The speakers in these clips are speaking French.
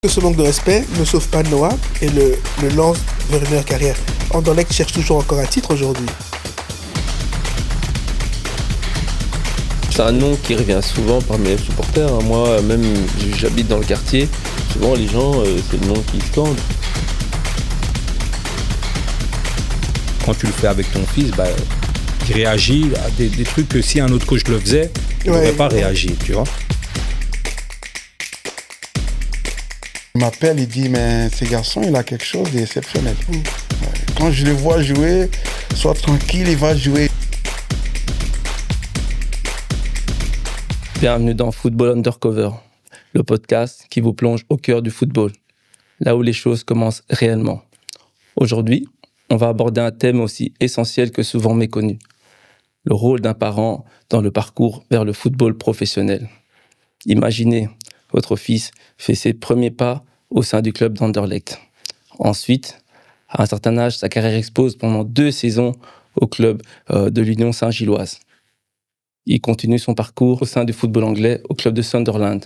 Que ce manque de respect ne sauve pas Noah et le lance vers une meilleure carrière. Anderlecht cherche toujours encore un titre aujourd'hui. C'est un nom qui revient souvent parmi les supporters. Moi, même j'habite dans le quartier, souvent les gens, c'est le nom qui scandent. Quand tu le fais avec ton fils, il réagit à des trucs que si un autre coach le faisait, il n'aurait pas réagi, tu vois. Il m'appelle, il dit, mais ce garçon, il a quelque chose d'exceptionnel. Quand je le vois jouer, sois tranquille, il va jouer. Bienvenue dans Football Undercover, le podcast qui vous plonge au cœur du football, là où les choses commencent réellement. Aujourd'hui, on va aborder un thème aussi essentiel que souvent méconnu, le rôle d'un parent dans le parcours vers le football professionnel. Imaginez, votre fils fait ses premiers pas au sein du club d'Anderlecht. Ensuite, à un certain âge, sa carrière explose pendant 2 saisons au club de l'Union Saint-Gilloise. Il continue son parcours au sein du football anglais au club de Sunderland,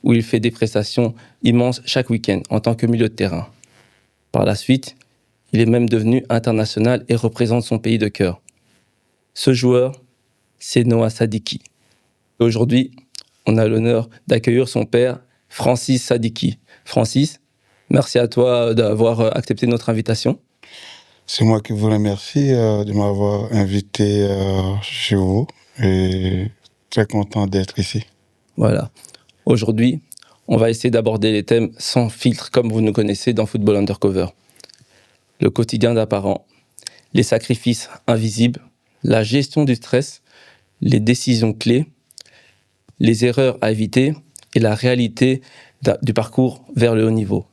où il fait des prestations immenses chaque week-end en tant que milieu de terrain. Par la suite, il est même devenu international et représente son pays de cœur. Ce joueur, c'est Noah Sadiki. Aujourd'hui, on a l'honneur d'accueillir son père, Francis Sadiki. Francis, merci à toi d'avoir accepté notre invitation. C'est moi qui vous remercie de m'avoir invité chez vous et très content d'être ici. Voilà. Aujourd'hui, on va essayer d'aborder les thèmes sans filtre comme vous nous connaissez dans Football Undercover. Le quotidien d'un parent, les sacrifices invisibles, la gestion du stress, les décisions clés, les erreurs à éviter et la réalité du parcours vers le haut niveau.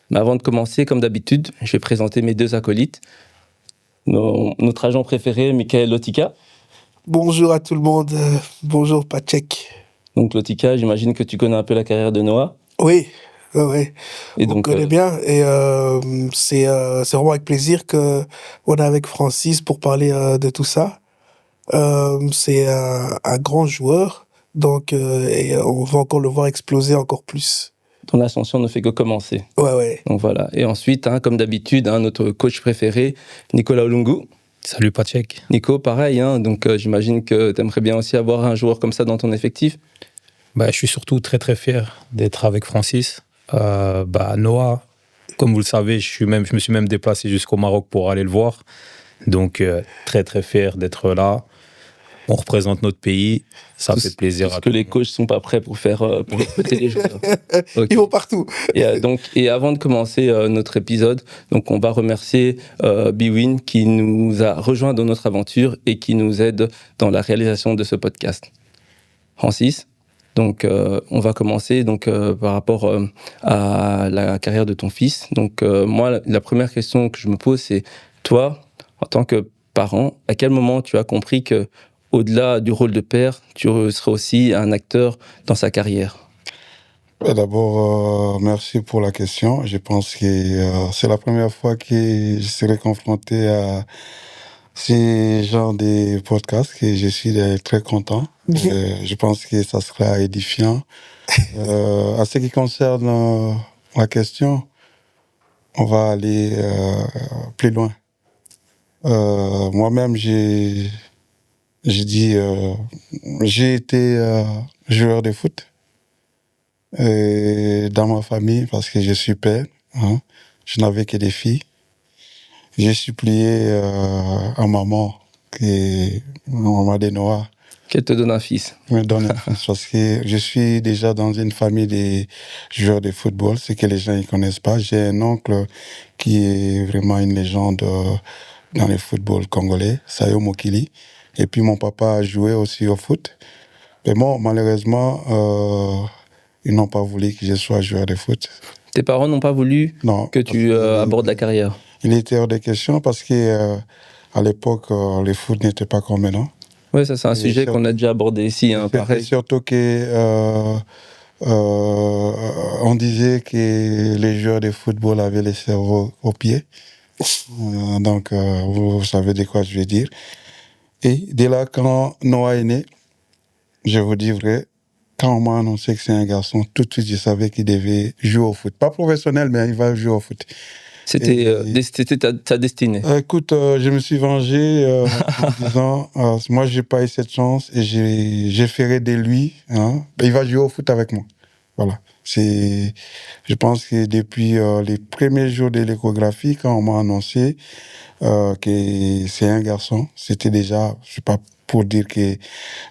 Mais avant de commencer, comme d'habitude, je vais présenter mes 2 acolytes. Notre agent préféré, Michael Lotika. Bonjour à tout le monde, bonjour Patrick. Donc Lotika, j'imagine que tu connais un peu la carrière de Noah. Oui. Et on donc, connaît bien et c'est vraiment avec plaisir qu'on est avec Francis pour parler de tout ça. C'est un grand joueur, donc et on va encore le voir exploser encore plus. Ton ascension ne fait que commencer. Ouais. Donc voilà. Et ensuite, comme d'habitude, notre coach préféré, Nicolas Olungu. Salut Patrick. Nico, pareil, donc j'imagine que tu aimerais bien aussi avoir un joueur comme ça dans ton effectif. Je suis surtout très très fier d'être avec Francis. Noah, comme vous le savez, je me suis même déplacé jusqu'au Maroc pour aller le voir. Donc très très fier d'être là. On représente notre pays, ça fait plaisir. Parce que les coachs sont pas prêts pour recruter les joueurs. Okay. Ils vont partout. Et avant de commencer notre épisode, donc on va remercier Bwin qui nous a rejoint dans notre aventure et qui nous aide dans la réalisation de ce podcast. Francis, donc on va commencer par rapport à la carrière de ton fils. Donc moi, la première question que je me pose, c'est toi, en tant que parent, à quel moment tu as compris que au-delà du rôle de père, tu serais aussi un acteur dans sa carrière? D'abord, merci pour la question. Je pense que c'est la première fois que je serai confronté à ce genre de podcast et je suis très content. Je pense que ça sera édifiant. À ce qui concerne la question, on va aller plus loin. Moi-même, j'ai été joueur de foot dans ma famille parce que je suis père. Je n'avais que des filles. J'ai supplié à maman maman de Noah qu'elle te donne un fils. Me donne un fils parce que je suis déjà dans une famille de joueurs de football, ce que les gens ne connaissent pas. J'ai un oncle qui est vraiment une légende dans le football congolais, Sayo Mokili. Et puis mon papa a joué aussi au foot. Mais bon, malheureusement, ils n'ont pas voulu que je sois joueur de foot. Tes parents n'ont pas voulu que tu abordes la carrière? Il était hors de question parce que à l'époque, le foot n'était pas comme maintenant. Oui, ça c'est un sujet qu'on a déjà abordé ici. Pareil. Surtout que on disait que les joueurs de football avaient le cerveau au pied. Donc, vous savez de quoi je veux dire. Et dès là, quand Noah est né, je vous dis vrai, quand on m'a annoncé que c'est un garçon, tout de suite, je savais qu'il devait jouer au foot. Pas professionnel, mais il va jouer au foot. C'était ta destinée. Écoute, je me suis vengé en disant, moi, j'ai pas eu cette chance et j'ai fait de lui. Hein, il va jouer au foot avec moi. Voilà. Je pense que depuis les premiers jours de l'échographie, quand on m'a annoncé que c'est un garçon, c'était déjà, je sais pas pour dire que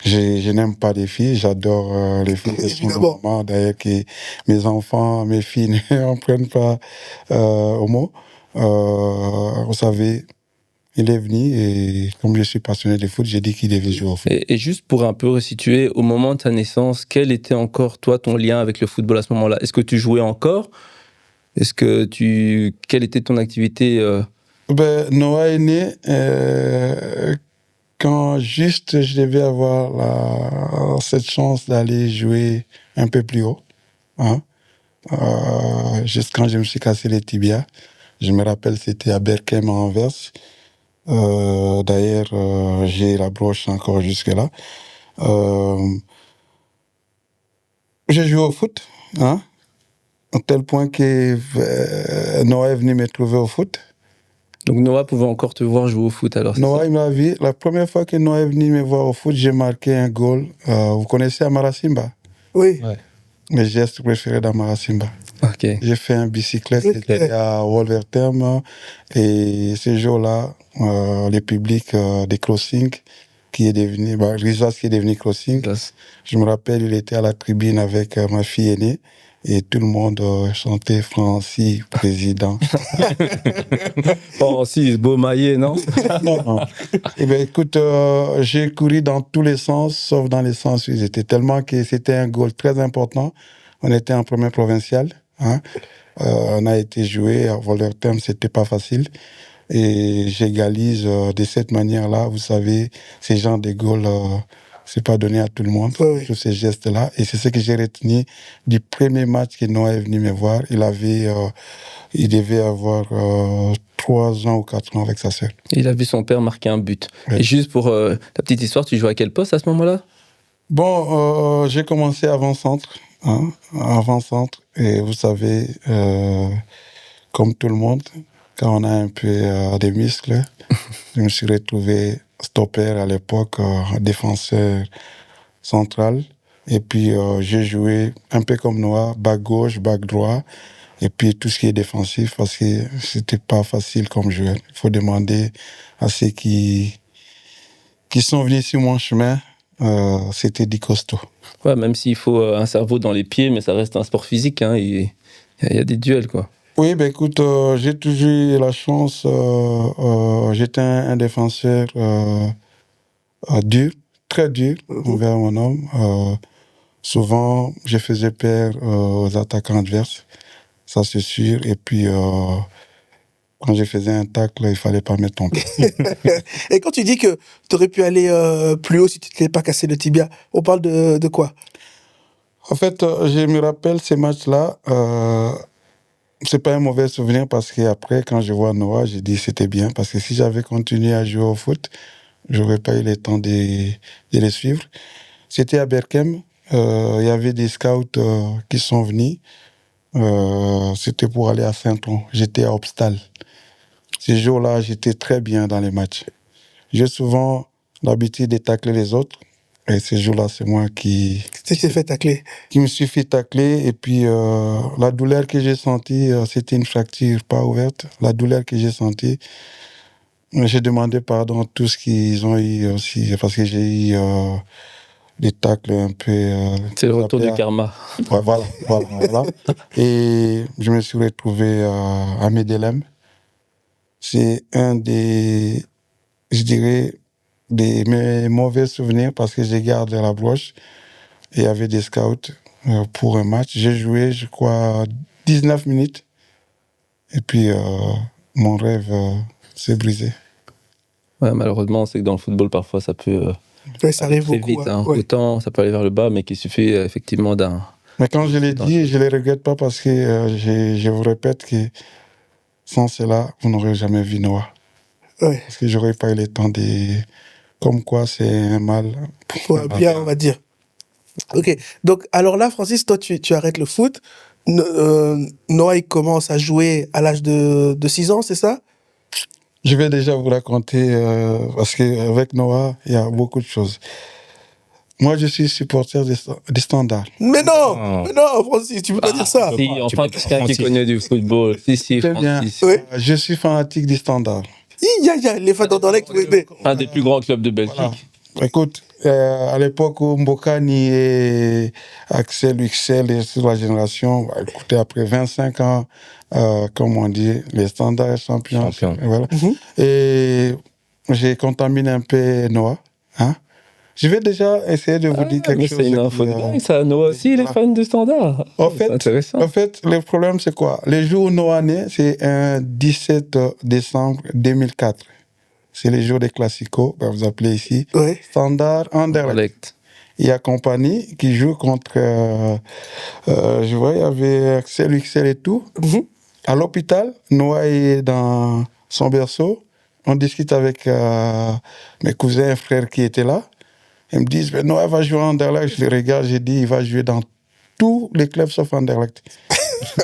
je n'aime pas les filles, j'adore les filles. Elles sont normalement, d'ailleurs, que mes enfants, mes filles n'en prennent pas au mot. Vous savez, il est venu et comme je suis passionné de foot, j'ai dit qu'il devait jouer au foot. Et juste pour un peu resituer, au moment de ta naissance, quel était encore, toi, ton lien avec le football à ce moment-là? Est-ce que tu jouais encore? Quelle était ton activité Noah est né quand juste je devais avoir cette chance d'aller jouer un peu plus haut. Hein? Juste quand je me suis cassé les tibias. Je me rappelle, c'était à Berkem, à Anvers. D'ailleurs, j'ai la broche encore jusque-là. J'ai joué au foot, hein, à tel point que Noah est venu me trouver au foot. Donc Noah pouvait encore te voir jouer au foot alors? Noah, il m'a vu. La première fois que Noah est venu me voir au foot, j'ai marqué un goal. Vous connaissez Amara Simba? Oui. Ouais. Mes gestes préférés d'Amara Simba. Ok. J'ai fait un bicyclette, c'était à Wolverhampton. Et ce jour-là, le public des Crossing, qui est devenu, Rizas qui est devenu Crossing, je me rappelle, il était à la tribune avec ma fille aînée. Et tout le monde chantait Francis, président. Francis, beau maillet, non? Non. Eh bien, écoute, j'ai couru dans tous les sens, sauf dans les sens où ils étaient. Tellement que c'était un goal très important. On était en première provinciale. Hein. On a été joué à Wolverhampton, c'était pas facile. Et j'égalise de cette manière-là. Vous savez, ces genres de goals, c'est pas donné à tout le monde, tous ces gestes-là. Et c'est ce que j'ai retenu du premier match que Noah est venu me voir. Il devait avoir 3 ans ou 4 ans avec sa sœur. Il a vu son père marquer un but. Oui. Et juste pour la petite histoire, tu jouais à quel poste à ce moment-là? Bon, j'ai commencé avant-centre. Hein, avant-centre. Et vous savez, comme tout le monde, quand on a un peu des muscles, je me suis retrouvé stopper à l'époque, défenseur central. Et puis, j'ai joué un peu comme Noah, back gauche, back droit. Et puis, tout ce qui est défensif, parce que c'était pas facile comme joueur. Il faut demander à ceux qui sont venus sur mon chemin. C'était dit costaud. Ouais, même s'il faut un cerveau dans les pieds, mais ça reste un sport physique. Hein, il y a des duels, quoi. Oui, ben écoute, j'ai toujours eu la chance. J'étais un défenseur dur, très dur envers mon homme. Souvent, je faisais peur aux attaquants adverses, ça c'est sûr. Et puis, quand je faisais un tacle, il fallait pas me tomber. Et quand tu dis que tu aurais pu aller plus haut si tu ne t'étais pas cassé le tibia, on parle de quoi? En fait, je me rappelle ces matchs-là. C'est pas un mauvais souvenir parce qu'après, quand je vois Noah, j'ai dit c'était bien. Parce que si j'avais continué à jouer au foot, j'aurais pas eu le temps de les suivre. C'était à Berkem. Il y avait des scouts qui sont venus. C'était pour aller à Saint-Ouen. J'étais à Obstal. Ces jours-là, j'étais très bien dans les matchs. J'ai souvent l'habitude de tacler les autres. Et ces jours-là, c'est moi qui Tu t'es fait tacler. Qui me suis fait tacler. Et puis, la douleur que j'ai sentie, c'était une fracture pas ouverte. La douleur que j'ai sentie, j'ai demandé pardon à tous ce qu'ils ont eu aussi, parce que j'ai eu des tacles un peu... c'est le retour du karma. Ouais, voilà. Et je me suis retrouvé à Medellin. C'est un des, je dirais, mes mauvais souvenirs parce que j'ai gardé la broche. Et il y avait des scouts pour un match. J'ai joué, je crois, 19 minutes. Et puis, mon rêve s'est brisé. Ouais, malheureusement, c'est que dans le football, parfois, ça peut ça arrive très beaucoup, vite. Hein. Ouais. Autant, ça peut aller vers le bas, mais qu'il suffit effectivement d'un... Mais quand je l'ai dit, je ne le regrette pas parce que je vous répète que sans cela, vous n'aurez jamais vu Noah. Ouais. Parce que je n'aurais pas eu le temps de... Comme quoi, c'est un mal. Pour un bien, on va dire. Ok. Donc, alors là, Francis, toi, tu arrêtes le foot. Noah, il commence à jouer à l'âge de 6 ans, c'est ça? Je vais déjà vous raconter, parce qu'avec Noah, il y a beaucoup de choses. Moi, je suis supporter des Standards. Mais non! Ah. Mais non, Francis, tu peux pas dire ça. Si, pas, enfin, tu peux pas, quelqu'un qui Francis. connaît du football. Si, Très bien. Francis. Oui. Je suis fanatique des Standards. Les fans d'Anderlecht, vous aimez. Un des plus grands clubs de Belgique. Voilà. Écoute, à l'époque où Mbokani et Axel Witsel et toute la génération, écoutez, après 25 ans, comme on dit, les Standards champions. Champion. Voilà. Mhm. Et j'ai contaminé un peu Noah. Hein? Je vais déjà essayer de vous dire quelque Mais chose. c'est une info de dingue, ça. Noah aussi, il est fan de Standard. C'est intéressant. En fait, le problème, c'est quoi? Le jour où Noah naît, c'est un 17 décembre 2004. C'est le jour des classicos, vous appelez ici. Ouais. Standard Anderlecht. Anderlecht. Il y a Compagnie qui joue contre, je vois, il y avait Axel Witsel et tout. Mhm. À l'hôpital, Noah est dans son berceau. On discute avec mes cousins et frères qui étaient là. Ils me disent, mais Noah va jouer à Anderlecht. Je les regarde, j'ai dit, il va jouer dans tous les clubs sauf Anderlecht.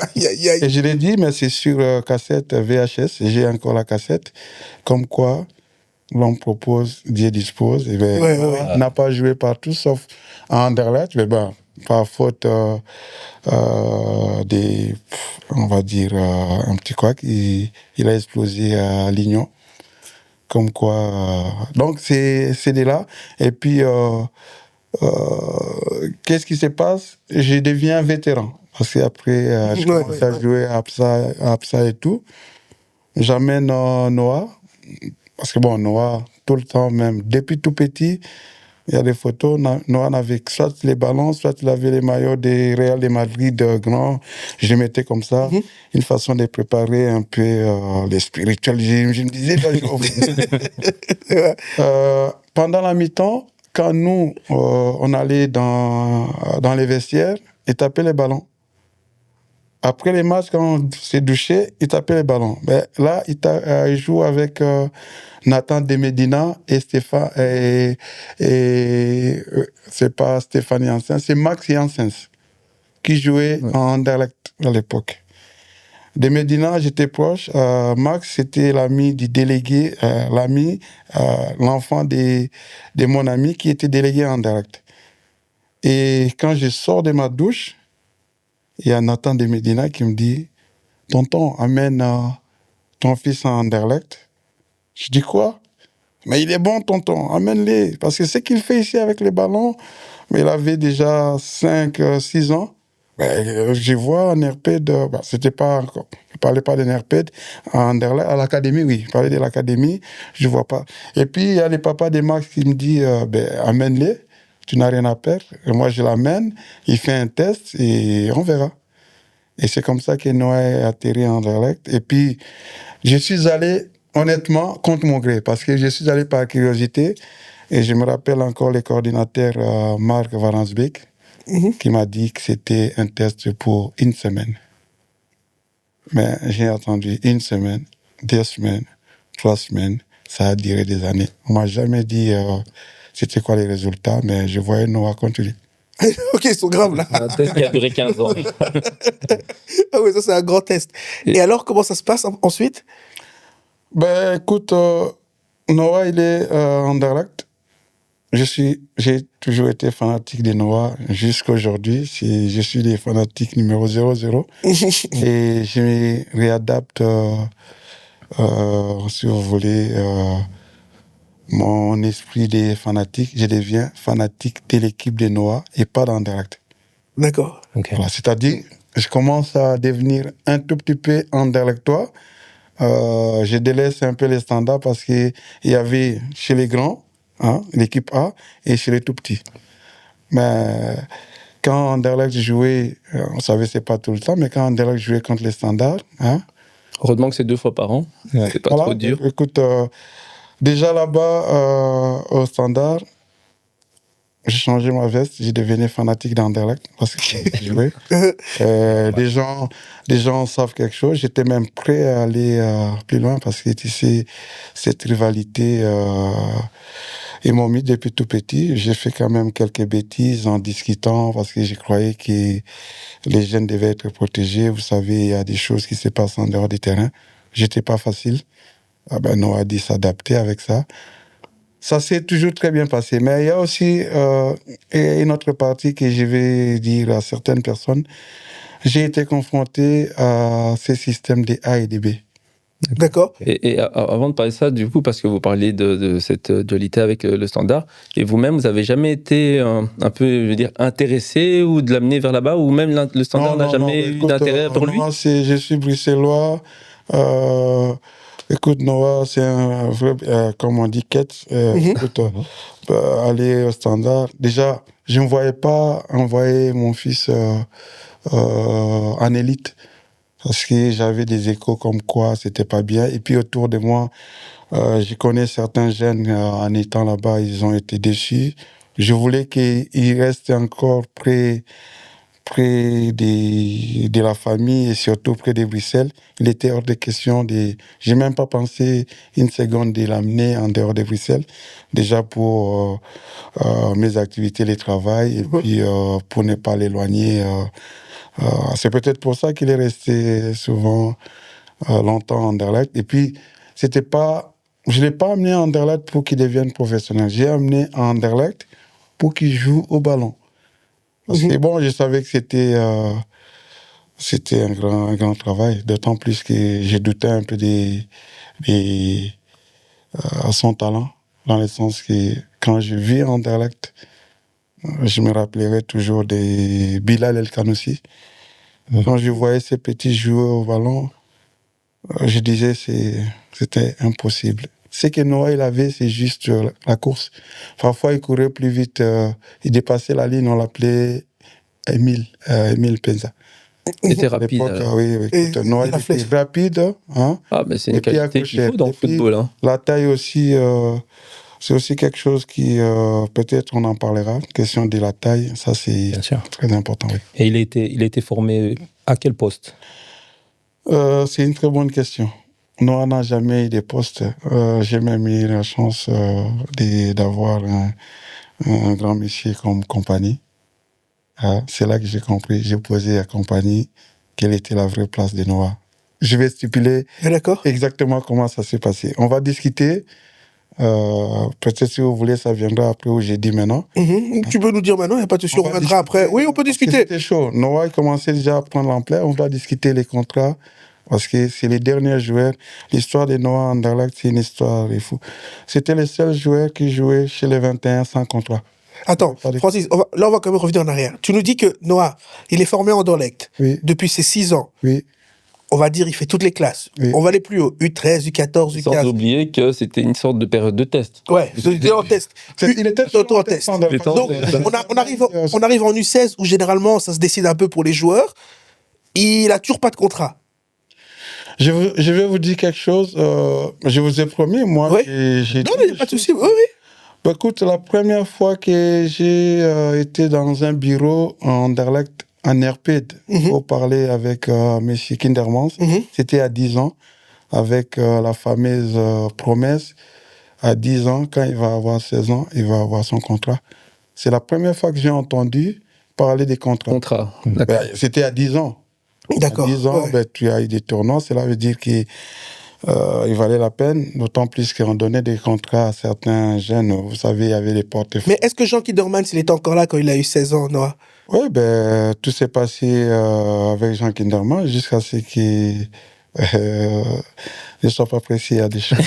Aïe, aïe, aïe. Et je l'ai dit, mais c'est sur cassette VHS. Et j'ai encore la cassette. Comme quoi, l'homme propose, Dieu dispose. Et ben, Ouais, Noah n'a pas joué partout sauf à Anderlecht. Mais ben, par faute on va dire, un petit couac, il a explosé à Lignon. Comme quoi. Donc, c'est de là. Et puis, qu'est-ce qui se passe? Je deviens vétéran. Parce qu'après, je Ouais, commence à jouer à Absa et tout. J'amène Noah. Parce que bon, Noah, tout le temps, même depuis tout petit, il y a des photos. Noah n'avait soit les ballons, soit il avait les maillots des Real de Madrid grands. Je les mettais comme ça. Une façon de préparer un peu les spirituels. Je me disais, pendant la mi-temps, quand nous, on allait dans les vestiaires, il tapait les ballons. Après les matchs, quand on s'est douché, il tapait les ballons. Mais là, il joue avec Nathan de Medina et Stéphane. C'est pas Stéphane Janssens, c'est Max Janssens qui jouait en Anderlecht à l'époque. De Medina, j'étais proche. Max, c'était l'ami du délégué, l'enfant de mon ami qui était délégué en Anderlecht. Et quand je sors de ma douche, il y a Nathan de Medina qui me dit « Tonton, amène ton fils à Anderlecht. » Je dis « Quoi ?»« Mais il est bon, tonton, amène-le. » Parce que ce qu'il fait ici avec les ballons, mais il avait déjà 5, 6 ans. Je vois un RPD, c'était pas encore, je parlais pas d'un RPD, à l'académie, oui, je parlais de l'académie, je vois pas. Et puis, il y a le papa de Max qui me dit, amène-les, tu n'as rien à perdre. Et moi, je l'amène, il fait un test et on verra. Et c'est comme ça que Noah est atterri en Anderlecht. Et puis, je suis allé, honnêtement, contre mon gré, parce que je suis allé par curiosité, et je me rappelle encore le coordinateur Marc Varansbeek, qui m'a dit que c'était un test pour 1 semaine. Mais j'ai attendu 1 semaine, 2 semaines, 3 semaines. Ça a duré des années. On m'a jamais dit c'était quoi les résultats, mais je voyais Noah continuer. Ok, ils sont graves là. Un test qui a duré 15 ans. Ah oui, ça c'est un grand test. Et alors, comment ça se passe ensuite? Ben écoute, Noah, il est en Anderlecht. J'ai toujours été fanatique de Noah jusqu'à aujourd'hui. Je suis le fanatique numéro 00. Et je me réadapte, si vous voulez, mon esprit de fanatique. Je deviens fanatique de l'équipe de Noah et pas d'Anderlecht. D'accord. Ok. Voilà, c'est-à-dire, je commence à devenir un tout petit peu anderlechtois. Je délaisse un peu les standards parce qu'il y avait chez les grands, hein, l'équipe A, et chez les tout petits. Mais quand Anderlecht jouait, on savait que ce n'est pas tout le temps, mais quand Anderlecht jouait contre les standards, hein, Heureusement que c'est 2 fois par an. C'est pas voilà, trop dur. Écoute, déjà là-bas, au standard, j'ai changé ma veste, j'ai devenu fanatique d'Anderlecht parce que j'ai joué. Les gens savent quelque chose. J'étais même prêt à aller plus loin parce que tu sais, cette rivalité Ils m'ont mis depuis tout petit. J'ai fait quand même quelques bêtises en discutant parce que je croyais que les jeunes devaient être protégés. Vous savez, il y a des choses qui se passent en dehors du terrain. J'étais pas facile. Ah ben, Noah a dit s'adapter avec ça. Ça s'est toujours très bien passé. Mais il y a aussi une autre partie que je vais dire à certaines personnes. J'ai été confronté à ces systèmes des A et des B. D'accord. Et avant de parler de ça, du coup, parce que vous parlez de cette dualité avec le Standard, et vous-même, vous n'avez jamais été un peu, je veux dire, intéressé ou de l'amener vers là-bas, ou même le Standard n'a jamais eu d'intérêt pour lui? Noah, je suis bruxellois. Écoute, Noah, c'est un vrai, comme on dit, quête. Écoute, aller au Standard. Déjà, je ne me voyais pas envoyer mon fils en élite. Parce que j'avais des échos comme quoi c'était pas bien. Et puis autour de moi, je connais certains jeunes en étant là-bas, ils ont été déçus. Je voulais qu'ils restent encore près de la famille et surtout près de Bruxelles. Il était hors de question de... J'ai même pas pensé une seconde de l'amener en dehors de Bruxelles. Déjà pour mes activités, le travail, et puis pour ne pas l'éloigner. C'est peut-être pour ça qu'il est resté souvent longtemps en Anderlecht. Et puis, c'était pas... Je ne l'ai pas amené en Anderlecht pour qu'il devienne professionnel. J'ai amené en Anderlecht pour qu'il joue au ballon. Parce que bon, je savais que c'était un grand travail, d'autant plus que je doutais un peu à son talent, dans le sens que quand je vis en Anderlecht, je me rappellerai toujours de Bilal El Kanoussi. Quand je voyais ces petits jouer au ballon, je disais c'était impossible. Ce que Noah il avait, c'est juste la course. Parfois, il courait plus vite, il dépassait la ligne, on l'appelait Émile Penza. Il était rapide. Oui. Noah, il était rapide. Hein, ah, mais c'est une qualité qu'il faut dans le football. Hein. La taille aussi, c'est aussi quelque chose qui, peut-être on en parlera. Question de la taille, ça c'est très important. Oui. Et il a été formé à quel poste? C'est une très bonne question. Noah n'a jamais eu de poste. J'ai même eu la chance d'avoir un grand monsieur comme compagnie. C'est là que j'ai compris. J'ai posé à compagnie quelle était la vraie place de Noah. Je vais stipuler exactement comment ça s'est passé. On va discuter. Peut-être si vous voulez, ça viendra après où j'ai dit maintenant. Tu peux nous dire maintenant, il n'y a pas de souci, on reviendra après. Oui, on peut discuter. C'était chaud. Noah il commençait déjà à prendre l'ampleur. On va discuter les contrats. Parce que c'est les derniers joueurs. L'histoire de Noah Anderlecht, c'est une histoire de fou. C'était le seul joueur qui jouait chez les 21 sans contrat. Attends, Francis, là on va quand même revenir en arrière. Tu nous dis que Noah, il est formé en Anderlecht depuis ses 6 ans. Oui. On va dire, il fait toutes les classes. Oui. On va aller plus haut. U13, U14, U15. Sans oublier que c'était une sorte de période de test. Ouais, c'était en test. Il était en test. Donc, on arrive en U16 où généralement ça se décide un peu pour les joueurs. Il n'a toujours pas de contrat. Je vais vous dire quelque chose. Je vous ai promis, moi. Oui. Non, il n'y a pas de souci. Oui. Bah, écoute, la première fois que j'ai été dans un bureau en Anderlecht, en RPED, pour parler avec M. Kindermans, c'était à 10 ans, avec la fameuse promesse, à 10 ans, quand il va avoir 16 ans, il va avoir son contrat. C'est la première fois que j'ai entendu parler des contrats. D'accord. C'était à 10 ans. D'accord. À 10 ans, tu as eu des tournois, cela veut dire qu'il valait la peine, d'autant plus qu'on donnait des contrats à certains jeunes. Vous savez, il y avait les portefeuilles. Mais est-ce que Jean Kindermans, il était encore là quand il a eu 16 ans, Noah? Oui, tout s'est passé avec Jean Kindermans jusqu'à ce qu'il ne soit pas précis à des choses.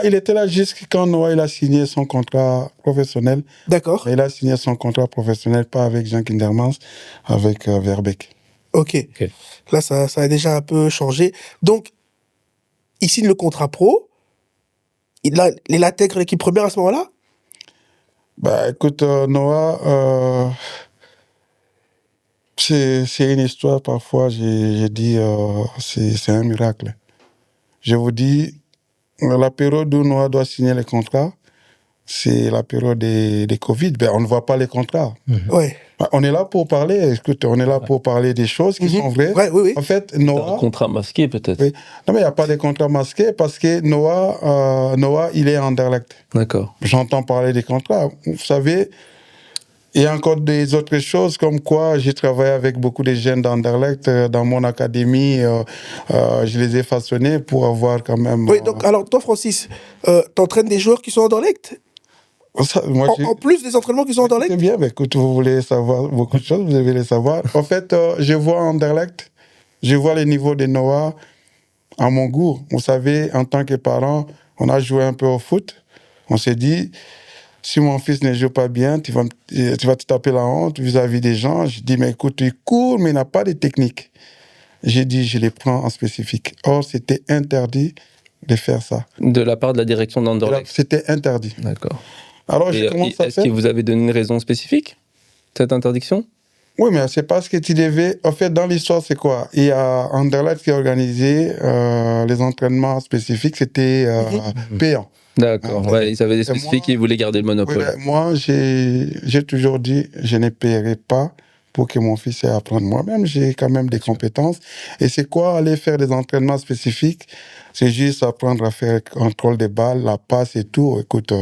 Il était là jusqu'à quand Noah il a signé son contrat professionnel. D'accord. Il a signé son contrat professionnel, pas avec Jean Kindermans, avec Verbeek. Ok. Là, ça a déjà un peu changé. Donc, il signe le contrat pro. Il intègre l'équipe première à ce moment-là? Écoute, Noah, c'est une histoire, parfois, j'ai dit, c'est un miracle. Je vous dis, la période où Noah doit signer le contrat, c'est la période des Covid, ben, on ne voit pas les contrats. Ouais. On est là pour parler, écoute, on est là pour parler des choses qui sont vraies. Ouais, oui, oui. En fait, Un Noah... contrat masqué, peut-être. Oui. Non, mais il n'y a pas de contrat masqué parce que Noah, il est Anderlecht. D'accord. J'entends parler des contrats. Vous savez, il y a encore des autres choses comme quoi j'ai travaillé avec beaucoup de jeunes d'Anderlecht dans mon académie. Je les ai façonnés pour avoir quand même... Oui, donc, alors, toi, Francis, t'entraînes des joueurs qui sont en Anderlecht moi, en plus des entraînements qui sont en c'est Anderlecht? bien, mais écoute, vous voulez savoir beaucoup de choses, vous devez les savoir. En fait, je vois Anderlecht, je vois les niveaux de Noah à mon goût. Vous savez, en tant que parent, on a joué un peu au foot. On s'est dit, si mon fils ne joue pas bien, tu vas te taper la honte vis-à-vis des gens. Je dis, mais écoute, il court, mais il n'a pas de technique. J'ai dit, je les prends en spécifique. Or, c'était interdit de faire ça. De la part de la direction d'Anderlecht. C'était interdit. D'accord. Alors, Et, est-ce que vous avez donné une raison spécifique, cette interdiction? Oui, mais c'est parce que tu devais... En fait, dans l'histoire, c'est quoi? Il y a Anderlecht qui a organisé les entraînements spécifiques. C'était payant. D'accord. Ouais, ils avaient des spécifiques et ils voulaient garder le monopole. Oui, moi, j'ai toujours dit, je ne paierai pas pour que mon fils ait à apprendre. Moi-même, j'ai quand même des compétences. Et c'est quoi aller faire des entraînements spécifiques? C'est juste apprendre à faire le contrôle des balles, la passe et tout. Écoute,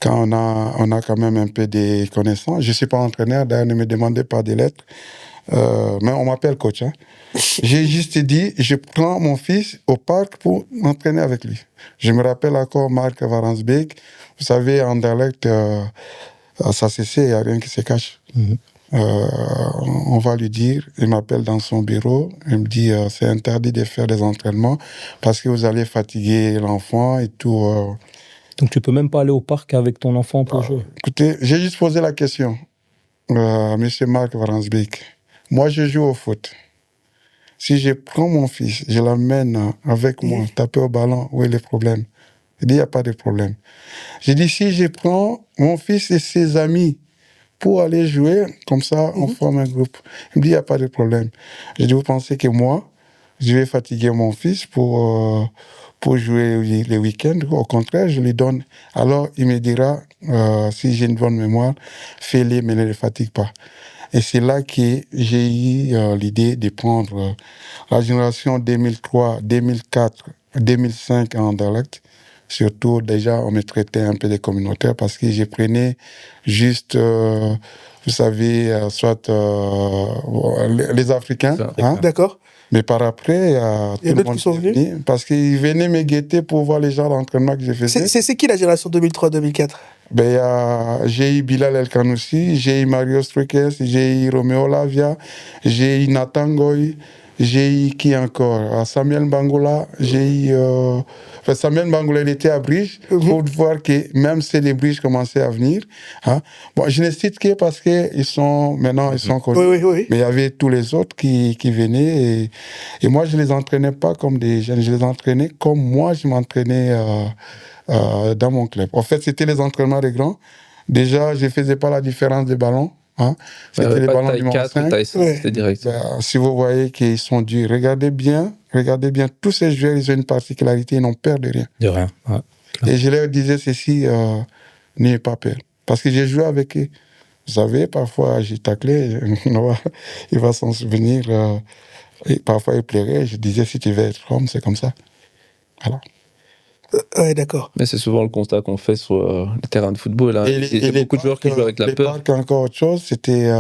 quand on a quand même un peu des connaissances. Je ne suis pas entraîneur, d'ailleurs, ne me demandez pas des lettres. Mais on m'appelle coach. Hein. J'ai juste dit, je prends mon fils au parc pour m'entraîner avec lui. Je me rappelle encore Marc Varansbeek. Vous savez, Anderlecht, ça cessait, il n'y a rien qui se cache. On va lui dire, il m'appelle dans son bureau, il me dit c'est interdit de faire des entraînements parce que vous allez fatiguer l'enfant et tout. Donc tu peux même pas aller au parc avec ton enfant pour jouer? Écoutez, j'ai juste posé la question, monsieur Marc Varansbeek. Moi, je joue au foot. Si je prends mon fils, je l'amène avec moi, taper au ballon, où est le problème? Il dit, il n'y a pas de problème. J'ai dit, si je prends mon fils et ses amis pour aller jouer, comme ça, on forme un groupe. Il me dit, il n'y a pas de problème. J'ai dit, vous pensez que moi, je vais fatiguer mon fils pour jouer les week-ends? Au contraire, je lui donne. Alors, il me dira, si j'ai une bonne mémoire, fais-les, mais ne les fatigue pas. Et c'est là que j'ai eu l'idée de prendre la génération 2003, 2004, 2005 à Anderlecht. Surtout, déjà, on me traitait un peu de communautaire parce que je prenais juste, vous savez, soit les Africains. Hein? D'accord. Mais par après, il y a d'autres qui sont venus parce qu'ils venaient me guetter pour voir les gens d'entraînement que je faisais. C'est qui la génération 2003-2004? Ben, j'ai eu Bilal El Kanoussi, j'ai eu Mario Strikes, j'ai eu Romeo Lavia, j'ai eu Nathan Goy, j'ai eu qui encore? Samuel Bangoula, j'ai eu... Samuel Bangoula, il était à Bruges, pour voir que même si les Bruges commençaient à venir. Hein. Bon, je ne cite que parce qu'ils sont... Maintenant, ils sont connus. Oui. Mais il y avait tous les autres qui venaient. Et moi, je ne les entraînais pas comme des jeunes, je les entraînais comme moi, je m'entraînais... dans mon club. En fait, c'était les entraînements des grands. Déjà, je ne faisais pas la différence des ballons. Hein. C'était les ballons numéro 5. C'était direct. Ben, si vous voyez qu'ils sont durs, regardez bien, tous ces joueurs, ils ont une particularité, ils n'ont peur de rien. De rien, ouais. Et je leur disais ceci, n'ayez pas peur. Parce que j'ai joué avec eux. Vous savez, parfois, j'ai taclé, il va s'en souvenir. Et parfois, il pleurait. Je disais, si tu veux être homme, c'est comme ça. Voilà. Ouais, d'accord. Mais c'est souvent le constat qu'on fait sur les terrains de football. Hein. Il y a beaucoup de joueurs qui jouent avec la peur. Encore autre chose, c'était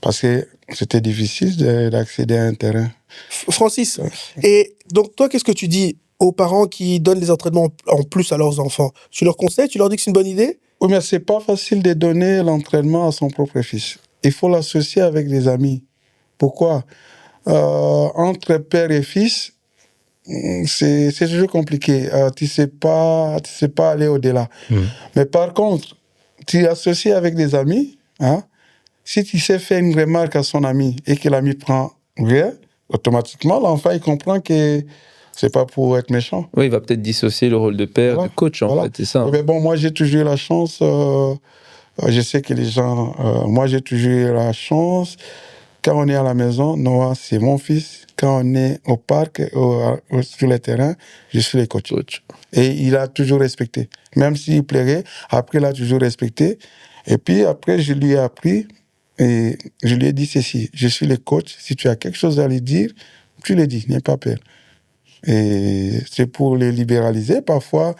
parce que c'était difficile d'accéder à un terrain. Francis, et donc toi, qu'est-ce que tu dis aux parents qui donnent les entraînements en plus à leurs enfants? Tu leur conseilles? Tu leur dis que c'est une bonne idée? Oui, mais c'est pas facile de donner l'entraînement à son propre fils. Il faut l'associer avec des amis. Pourquoi? Entre père et fils, c'est toujours compliqué. Tu sais pas aller au-delà. Mais par contre, tu associes avec des amis. Hein, si tu sais faire une remarque à son ami et que l'ami prend rien, automatiquement, l'enfant, il comprend que c'est pas pour être méchant. Oui, il va peut-être dissocier le rôle de père, de coach, en fait, c'est ça. Mais bon, moi, j'ai toujours eu la chance. Je sais que les gens... moi, j'ai toujours eu la chance Quand on est à la maison, Noah, c'est mon fils. Quand on est au parc, sur le terrain, je suis le coach. Et il a toujours respecté. Même s'il plairait, après, il a toujours respecté. Et puis, après, je lui ai appris et je lui ai dit ceci. Je suis le coach. Si tu as quelque chose à lui dire, tu le dis, n'aie pas peur. Et c'est pour les libéraliser. Parfois,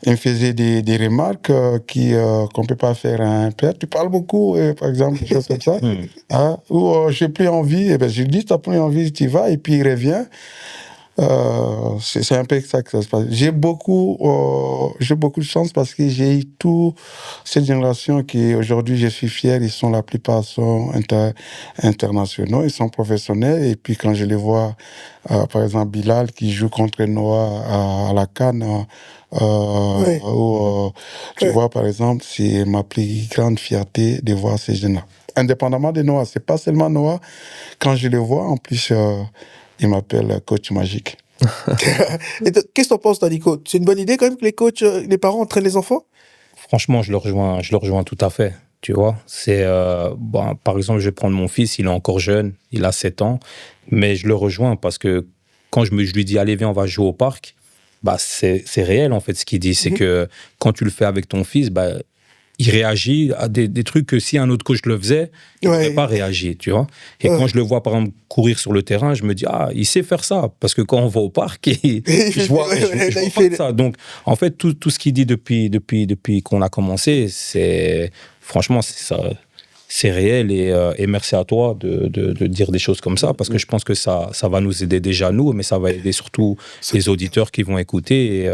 il me faisait des remarques qu'on ne peut pas faire à un père. Tu parles beaucoup, par exemple, des choses comme ça. Hein? Ou j'ai plus envie. Eh ben, je lui dis, tu n'as plus envie, tu y vas. Et puis, il revient. C'est un peu ça que ça se passe. J'ai beaucoup de chance parce que j'ai eu toute cette génération qui, aujourd'hui, je suis fier. Ils sont, la plupart sont internationaux, ils sont professionnels. Et puis, quand je les vois, par exemple, Bilal qui joue contre Noah à la CAN, tu vois, par exemple, c'est ma plus grande fierté de voir ces jeunes-là. Indépendamment de Noah, c'est pas seulement Noah. Quand je les vois, en plus, il m'appelle coach magique. Qu'est-ce que t'en penses, Nico? C'est une bonne idée quand même que les parents entraînent les enfants? Franchement, je le rejoins tout à fait. Tu vois, c'est par exemple, je vais prendre mon fils, il est encore jeune, il a 7 ans, mais je le rejoins parce que quand je lui dis allez viens, on va jouer au parc, c'est réel en fait ce qu'il dit, c'est que quand tu le fais avec ton fils, il réagit à des trucs que si un autre coach le faisait, il n'aurait pas réagi, tu vois. Et quand je le vois, par exemple, courir sur le terrain, je me dis, il sait faire ça. Parce que quand on va au parc, je vois pas ça. Donc, en fait, tout ce qu'il dit depuis qu'on a commencé, franchement, c'est réel. Et merci à toi de dire des choses comme ça, parce que je pense que ça va nous aider déjà, nous, mais ça va aider surtout les auditeurs qui vont écouter.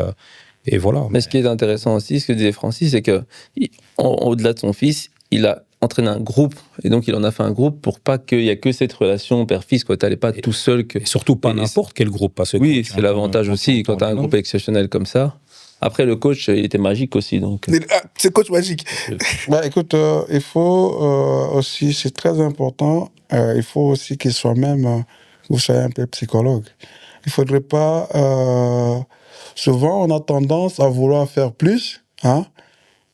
Et voilà. Mais ce qui est intéressant aussi, ce que disait Francis, c'est que au-delà de son fils, il a entraîné un groupe, et donc il en a fait un groupe pour pas qu'il y ait que cette relation père-fils, quoi. T'allais pas tout seul. Et surtout pas n'importe quel groupe. Parce que oui, c'est l'avantage aussi quand t'as un groupe exceptionnel comme ça. Après, le coach, il était magique aussi. Donc. C'est coach magique. Écoute, il faut aussi, c'est très important, il faut aussi qu'il soit même, vous soyez un peu psychologue. Il faudrait pas... souvent, on a tendance à vouloir faire plus, hein,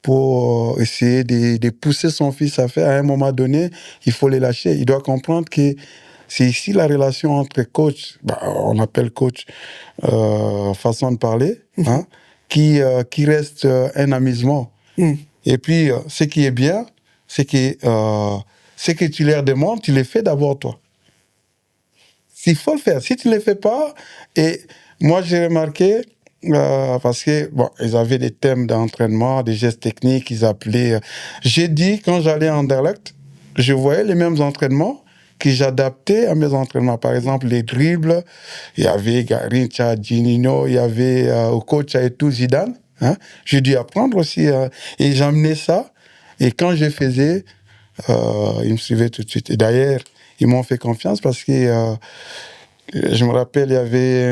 pour essayer de pousser son fils à faire. À un moment donné, il faut les lâcher. Il doit comprendre que c'est ici la relation entre coach, on appelle coach façon de parler, hein, qui reste un amusement. Et puis, ce qui est bien, c'est que ce que tu leur demandes, tu le fais d'abord toi. Il faut le faire. Si tu ne le fais pas, et moi j'ai remarqué, parce que ils avaient des thèmes d'entraînement, des gestes techniques, ils appelaient. J'ai dit, quand j'allais en Anderlecht, je voyais les mêmes entraînements que j'adaptais à mes entraînements. Par exemple, les dribbles, il y avait Garincha, Ginino, il y avait Okocha et tout, Zidane. Hein? J'ai dû apprendre aussi. Et j'emmenais ça. Et quand je faisais, ils me suivaient tout de suite. Et d'ailleurs, ils m'ont fait confiance parce que je me rappelle, il y avait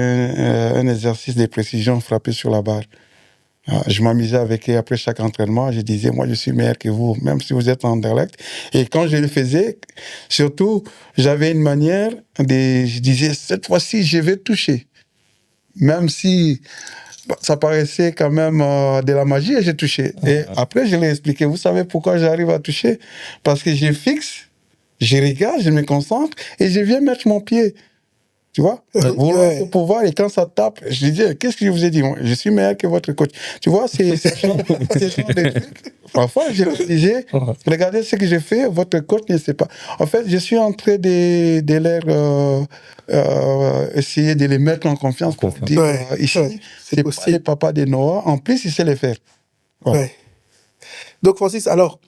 un exercice de précision frappé sur la barre. Je m'amusais avec eux après chaque entraînement. Je disais, moi, je suis meilleur que vous, même si vous êtes en Anderlecht. Et quand je le faisais, surtout, j'avais une manière je disais, cette fois-ci, je vais toucher. Même si ça paraissait quand même de la magie, et j'ai touché. Et après, je l'ai expliqué. Vous savez pourquoi j'arrive à toucher? Parce que je fixe, je regarde, je me concentre et je viens mettre mon pied. Tu vois, pour pouvoir, et quand ça tape, je dis, qu'est-ce que je vous ai dit? Je suis meilleur que votre coach. Tu vois, c'est genre de trucs. Parfois, je leur disais, regardez ce que j'ai fait, votre coach ne sait pas. En fait, je suis en train de leur essayer de les mettre en confiance pour dire, ici, c'est pas le papa de Noah, en plus, il sait les faire. Donc, Francis, alors,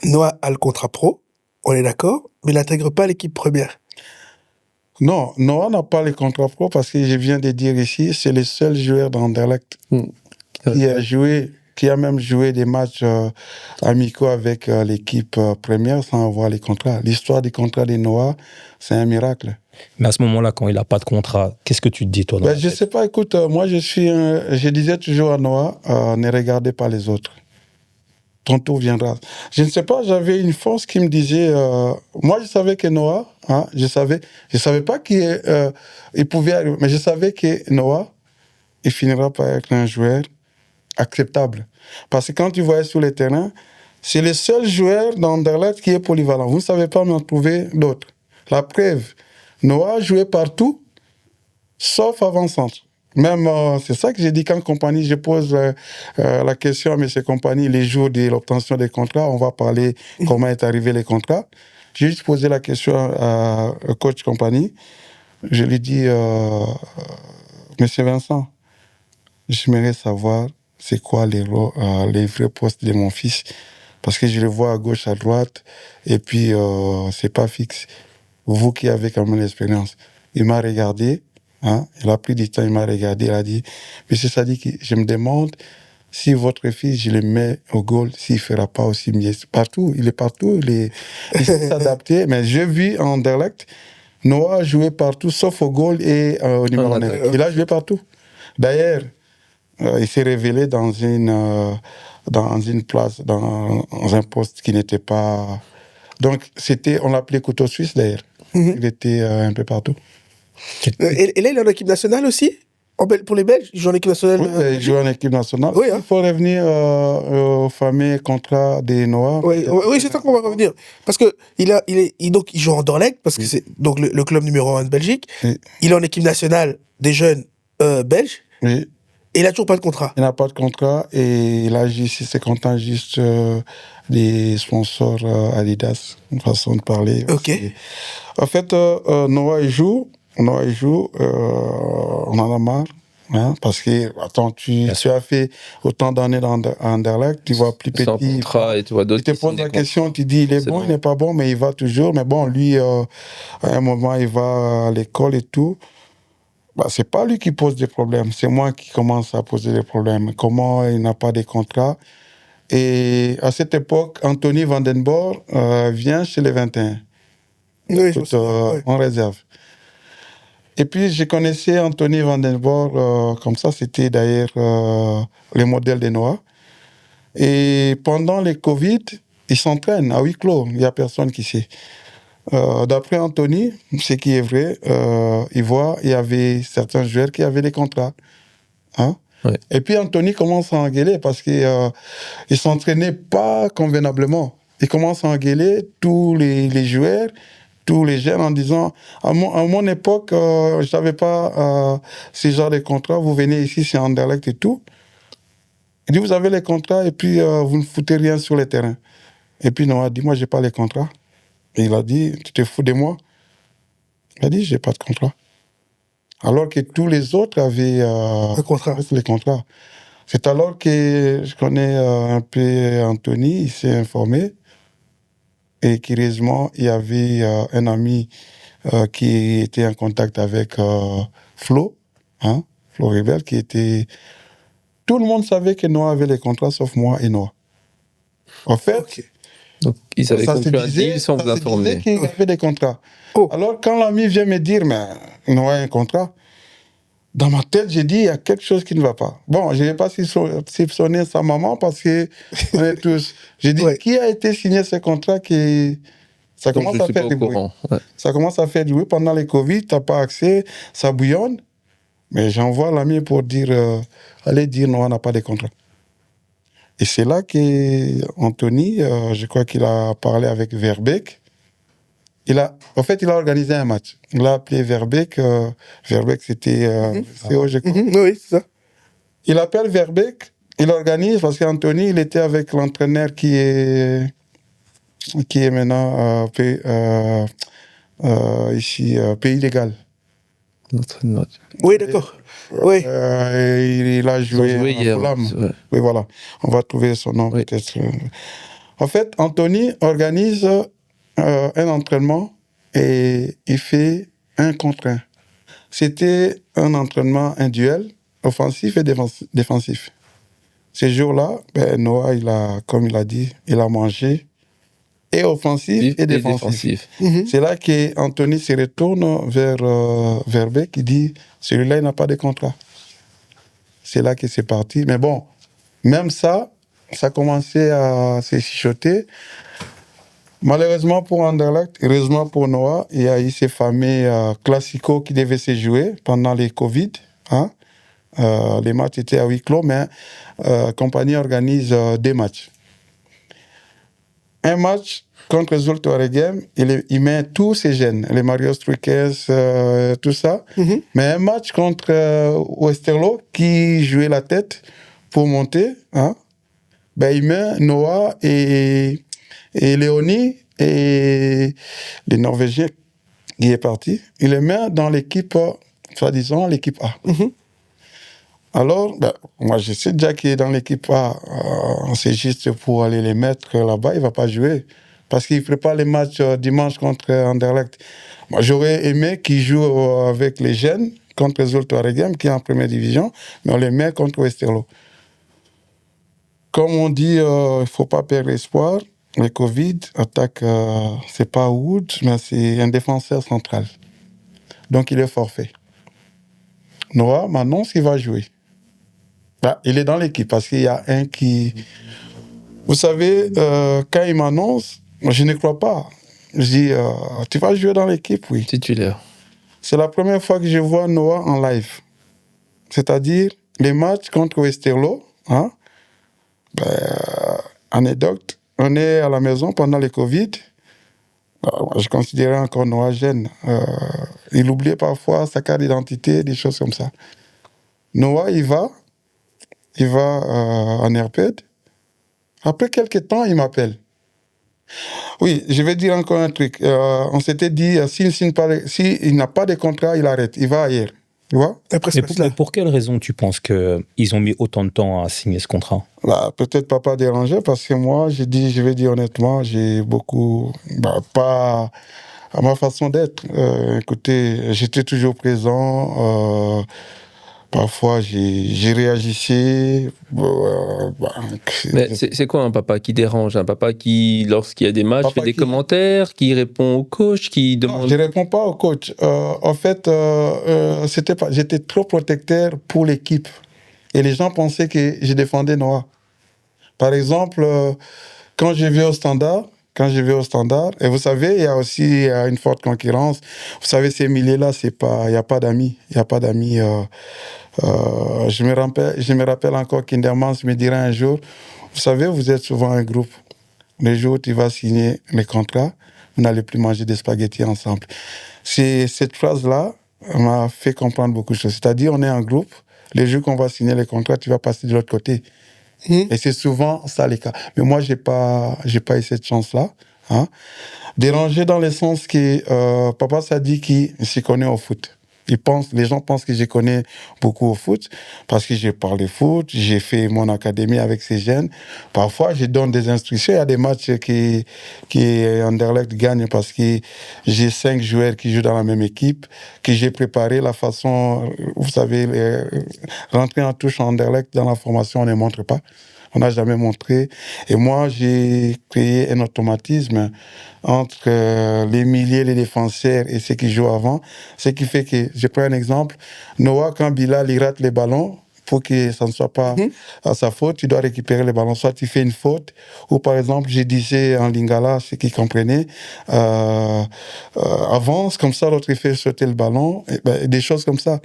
Noah a le contrat pro, on est d'accord, mais il n'intègre pas l'équipe première. Non, Noah n'a pas le contrat pro parce que je viens de dire ici, c'est le seul joueur d'Anderlecht qui a même joué des matchs amicaux avec l'équipe première sans avoir les contrats. L'histoire du contrat de Noah, c'est un miracle. Mais à ce moment-là, quand il n'a pas de contrat, qu'est-ce que tu te dis, toi? Je ne sais pas, écoute, moi je disais toujours à Noah, ne regardez pas les autres. Ton tour viendra. Je ne sais pas, j'avais une force qui me disait... moi, je savais que Noah, je savais pas qu'il pouvait arriver, mais je savais que Noah, il finira par être un joueur acceptable. Parce que quand tu voyais sur le terrain, C'est le seul joueur d'Anderlecht qui est polyvalent. Vous ne savez pas m'en trouver d'autres. La preuve, Noah jouait partout, sauf avant-centre. Même, c'est ça que j'ai dit quand Compagnie, je pose la question à M. Compagnie les jours de l'obtention des contrats. On va parler comment est arrivé les contrats. J'ai juste posé la question à coach Compagnie. Je lui dis, Monsieur Vincent, j'aimerais savoir c'est quoi les vrais postes de mon fils. Parce que je le vois à gauche, à droite, et puis c'est pas fixe. Vous qui avez quand même l'expérience. Il m'a regardé, hein, il a pris du temps, il m'a regardé, il a dit, Monsieur Sadiki, je me demande si votre fils, je le mets au goal, s'il ne fera pas aussi mieux. Partout, il sait s'adapter, mais j'ai vu en Anderlecht, Noah jouer partout, sauf au goal et au numéro 9. Il a joué partout. D'ailleurs, il s'est révélé dans une place, dans un poste qui n'était pas... Donc, on l'appelait couteau suisse, d'ailleurs. Il était un peu partout. Et là, il est en équipe nationale aussi pour les Belges, il joue en équipe nationale. Oui, il joue en équipe nationale. Oui, hein. Il faut revenir au fameux contrat des Noirs. Oui, c'est ça qu'on va revenir. Parce que donc, il joue en Anderlecht, parce que c'est donc le club numéro 1 de Belgique. Oui. Il est en équipe nationale des jeunes belges. Oui. Et il n'a toujours pas de contrat. Il n'a pas de contrat et il a juste, c'est content juste des sponsors Adidas, une façon de parler. Ok. En fait, Noah, il joue, on en a marre. Hein, parce que, attends, tu as fait autant d'années dans Anderlecht, tu vois plus petit. Contrat et tu vois d'autres. Tu te poses la question, tu dis, il est bon, il n'est pas bon, mais il va toujours. Mais bon, lui, à un moment, il va à l'école et tout. Bah, c'est pas lui qui pose des problèmes, c'est moi qui commence à poser des problèmes. Comment il n'a pas de contrat? Et à cette époque, Anthony Vandenborg vient chez les 21. Oui, en réserve. Et puis, je connaissais Anthony Vandenborg, comme ça, c'était d'ailleurs le modèle de Noah. Et pendant les Covid, il s'entraîne à huis clos, il n'y a personne qui sait. D'après Anthony, ce qui est vrai, il y avait certains joueurs qui avaient des contrats. Hein? Ouais. Et puis Anthony commence à engueuler parce qu'il ne s'entraînait pas convenablement. Il commence à engueuler tous les joueurs, tous les jeunes en disant à mon époque, je n'avais pas ce genre de contrat, vous venez ici, c'est Anderlecht et tout. Il dit, vous avez les contrats et puis vous ne foutez rien sur le terrain. Et puis Noah dit, moi, je n'ai pas les contrats. Et il a dit, tu te fous de moi? Il a dit, j'ai pas de contrat. Alors que tous les autres avaient les contrats. C'est alors que je connais un peu Anthony, il s'est informé. Et curieusement, il y avait un ami qui était en contact avec Flo, hein, Flo Rebel, qui était... Tout le monde savait que Noah avait les contrats, sauf moi et Noah. En fait... Okay. Donc, ils avaient conclu un deal sans vous informer. Qu'il avait des contrats. Alors, quand l'ami vient me dire, mais Noah a un contrat, dans ma tête, j'ai dit, il y a quelque chose qui ne va pas. Bon, je ne vais pas soupçonner sa maman parce que on est tous... J'ai dit, qui a été signé ce contrat qui... Ça commence à faire du bruit. Ouais. Ça commence à faire du bruit. Pendant les Covid, tu n'as pas accès, ça bouillonne. Mais j'envoie l'ami pour dire, allez dire, Noah n'a pas de contrat. Et c'est là qu'Anthony, je crois qu'il a parlé avec Verbeek. En fait, il a organisé un match. Il a appelé Verbeek. Verbeek, c'était CO, je crois. Oui, c'est ça. Il appelle Verbeek. Il organise parce qu'Anthony, il était avec l'entraîneur qui est maintenant ici, Pays Légal. Oui, d'accord. Oui. Il a joué hier. Oui, voilà. On va trouver son nom peut-être. En fait, Anthony organise un entraînement et il fait 1 contre 1. C'était un entraînement, un duel offensif et défensif. Ce jour-là, Noah, comme il a dit, il a mangé et offensif et défensif. C'est là qu'Anthony se retourne vers Verbeek qui dit, celui-là, il n'a pas de contrat. C'est là que c'est parti. Mais bon, même ça commençait à se chuchoter. Malheureusement pour Anderlecht, heureusement pour Noah, il y a eu ces fameux classicos qui devaient se jouer pendant les Covid. Hein? Les matchs étaient à huis clos, mais Compagnie organise 2 matchs. un match contre Zulte Waregem, il met tous ses gènes, les Mario Struikers, tout ça. Mais un match contre Westerlo, qui jouait la tête pour monter, hein, ben, il met Noah et Léonie et les Norvégiens qui est parti. Il les met dans l'équipe, soi-disant, l'équipe A. Alors, ben, moi, je sais déjà qu'il est dans l'équipe A. C'est juste pour aller les mettre là-bas. Il ne va pas jouer. Parce qu'il prépare les matchs dimanche contre Anderlecht. Moi, j'aurais aimé qu'il joue avec les jeunes contre Zulte Waregem, qui est en première division, mais on les met contre Westerlo. Comme on dit, il ne faut pas perdre espoir. Le Covid attaque, c'est pas Wood, mais c'est un défenseur central. Donc, il est forfait. Noah m'annonce qu'il va jouer. Bah, il est dans l'équipe parce qu'il y a un qui... Vous savez, quand il m'annonce, je ne crois pas. Je dis, tu vas jouer dans l'équipe, oui. Titulaire. C'est la première fois que je vois Noah en live. C'est-à-dire, les matchs contre Westerlo, hein, anecdote, on est à la maison pendant le Covid. Je considérais encore Noah jeune. Il oubliait parfois sa carte d'identité, des choses comme ça. Noah, il va en RPED. Après quelques temps, il m'appelle. Oui, je vais dire encore un truc. On s'était dit, s'il n'a pas de contrat, il arrête. Il va ailleurs. Tu vois? Mais pour quelle raison tu penses qu'ils ont mis autant de temps à signer ce contrat? Bah, peut-être pas déranger, parce que moi, je vais dire honnêtement, j'ai beaucoup... pas à ma façon d'être. Écoutez, j'étais toujours présent. Parfois, j'ai réagissé. Mais c'est quoi un papa qui dérange? Un papa qui, lorsqu'il y a des matchs, fait des commentaires, qui répond au coach, qui demande... Non, je ne réponds pas au coach. En fait, j'étais trop protecteur pour l'équipe. Et les gens pensaient que je défendais Noah. Par exemple, quand je vais au Standard, et vous savez, il y a aussi une forte concurrence. Vous savez, ces milieux-là, il n'y a pas d'amis. Il n'y a pas d'amis. Je me rappelle encore qu'Indermans me dirait un jour, vous savez, vous êtes souvent un groupe. Le jour où tu vas signer les contrats, vous n'allez plus manger des spaghettis ensemble. Cette phrase-là m'a fait comprendre beaucoup de choses. C'est-à-dire, on est un groupe. Les jours qu'on va signer les contrats, tu vas passer de l'autre côté. Et c'est souvent ça les cas. Mais moi, j'ai pas eu cette chance-là. Hein. Déranger dans le sens que papa s'est dit qu'il s'y connaît au foot. Les gens pensent que je connais beaucoup au foot parce que je parle de foot, j'ai fait mon académie avec ces jeunes. Parfois, je donne des instructions. Il y a des matchs qui Anderlecht gagne parce que j'ai 5 joueurs qui jouent dans la même équipe, que j'ai préparé la façon, vous savez, rentrer en touche en Anderlecht dans la formation, on ne montre pas. On n'a jamais montré. Et moi, j'ai créé un automatisme entre les milieux, les défenseurs et ceux qui jouent avant. Ce qui fait que, je prends un exemple, Noah, quand Bilal il rate les ballons, pour que ça ne soit pas à sa faute, tu dois récupérer les ballons. Soit tu fais une faute, ou par exemple, je disais en lingala, ceux qui comprenaient, avance, comme ça, l'autre il fait sauter le ballon, et des choses comme ça.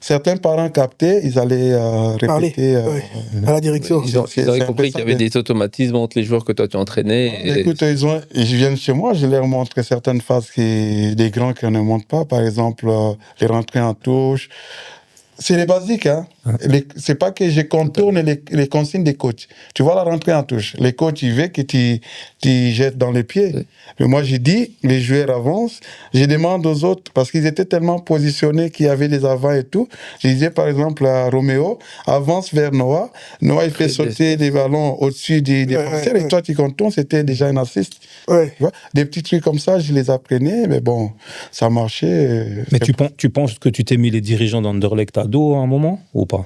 Certains parents captaient, ils allaient répéter à la direction. Ils avaient compris qu'il y avait des automatismes entre les joueurs que toi tu entraînais. Écoute, ils viennent chez moi, je leur montre certaines phases des grands qui ne montrent pas. Par exemple, les rentrées en touche. C'est les basiques, hein. C'est pas que je contourne les consignes des coachs. Tu vois la rentrée en touche. Les coachs, ils veulent que tu jettes dans les pieds. Oui. Mais moi, j'ai dit, les joueurs avancent. Je demande aux autres, parce qu'ils étaient tellement positionnés qu'il y avait des avants et tout. Je disais, par exemple, à Roméo, avance vers Noah. Noah, il fait sauter des ballons au-dessus des défenseurs. Et toi, tu contournes, c'était déjà un assist. Ouais. Tu vois, des petits trucs comme ça, je les apprenais, mais bon, ça marchait. Mais tu penses que tu t'es mis les dirigeants d'Anderlecht à dos à un moment, ou pas?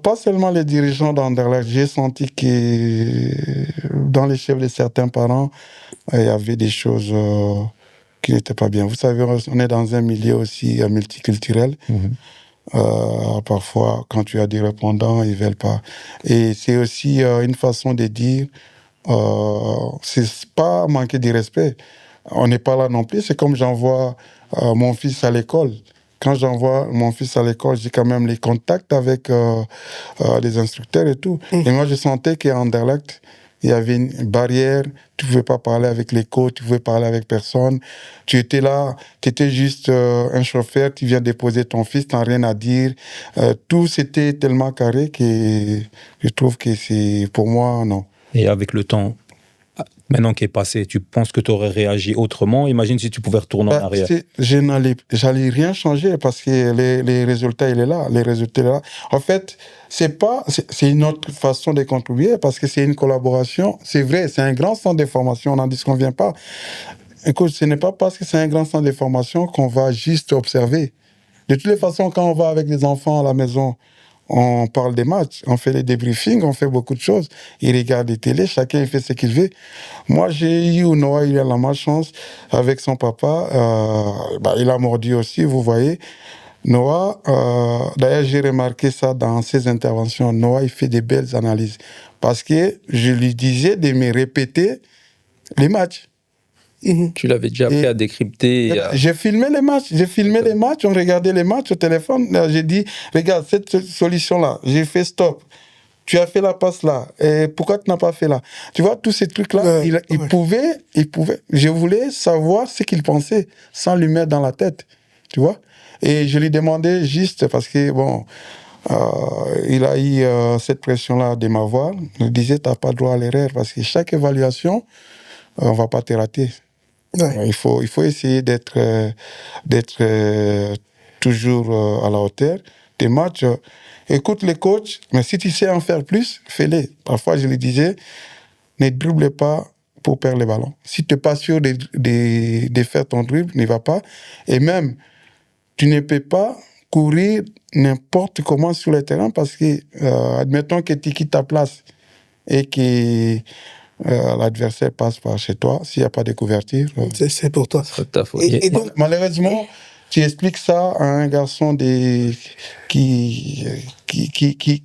Pas seulement les dirigeants d'Anderlecht. J'ai senti que dans les chefs de certains parents, il y avait des choses qui n'étaient pas bien. Vous savez, on est dans un milieu aussi multiculturel. Parfois, quand tu as des répondants, ils ne veulent pas. Et c'est aussi une façon de dire, c'est pas manquer de respect. On n'est pas là non plus. C'est comme j'envoie mon fils à l'école. Quand j'envoie mon fils à l'école, j'ai quand même les contacts avec les instructeurs et tout. Et moi, je sentais qu'à Anderlecht, Il y avait une barrière, tu ne pouvais pas parler avec les coachs, tu ne pouvais parler avec personne. Tu étais là, tu étais juste un chauffeur, tu viens déposer ton fils, tu n'as rien à dire. Tout c'était tellement carré que je trouve que c'est, pour moi, non. Et avec le temps, maintenant qui est passé, tu penses que tu aurais réagi autrement? Imagine si tu pouvais retourner en arrière. J'allais rien changer parce que les résultats, il est là. Les résultats, il est là. En fait, c'est une autre façon de contribuer parce que c'est une collaboration. C'est vrai, c'est un grand centre de formation, on n'en disconvient pas. Écoute, ce n'est pas parce que c'est un grand centre de formation qu'on va juste observer. De toutes les façons, quand on va avec les enfants à la maison, on parle des matchs, on fait les débriefings, on fait beaucoup de choses. Ils regardent les télés, chacun il fait ce qu'il veut. Moi, j'ai eu Noah, il a la malchance avec son papa. Il a mordu aussi, vous voyez. Noah, d'ailleurs, j'ai remarqué ça dans ses interventions. Noah, il fait des belles analyses. Parce que je lui disais de me répéter les matchs. Tu l'avais déjà appris à décrypter. J'ai filmé les matchs, on regardait les matchs au téléphone. J'ai dit, regarde, cette solution-là, j'ai fait stop. Tu as fait la passe là. Et pourquoi tu n'as pas fait là? Tu vois, tous ces trucs-là, il pouvait. Je voulais savoir ce qu'il pensait sans lui mettre dans la tête. Tu vois? Et je lui demandais juste parce que, bon, il a eu cette pression-là de m'avoir. Je lui disais, tu n'as pas droit à l'erreur parce que chaque évaluation, on ne va pas te rater. Ouais. Il faut essayer d'être toujours à la hauteur. Tes matchs, écoute les coachs, mais si tu sais en faire plus, fais-les. Parfois, je lui disais, ne dribble pas pour perdre le ballon. Si tu n'es pas sûr de faire ton dribble, n'y va pas. Et même, tu ne peux pas courir n'importe comment sur le terrain parce que, admettons que tu quittes ta place et que l'adversaire passe par chez toi, s'il n'y a pas de couverture. C'est pour toi. C'est ta faute. Et donc, malheureusement, tu expliques ça à un garçon qui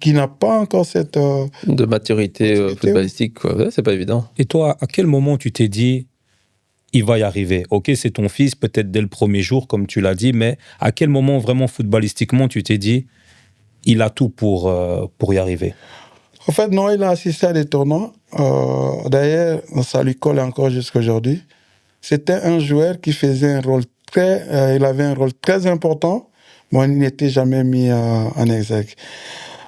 n'a pas encore cette... de maturité footballistique, quoi. Ouais, c'est pas évident. Et toi, à quel moment tu t'es dit, il va y arriver? Ok, c'est ton fils, peut-être dès le premier jour, comme tu l'as dit, mais à quel moment, vraiment, footballistiquement, tu t'es dit, il a tout pour y arriver? En fait, non, il a assisté à des tournois. D'ailleurs, ça lui colle encore jusqu'à aujourd'hui. C'était un joueur qui faisait un rôle il avait un rôle très important, mais il n'était jamais mis en exergue.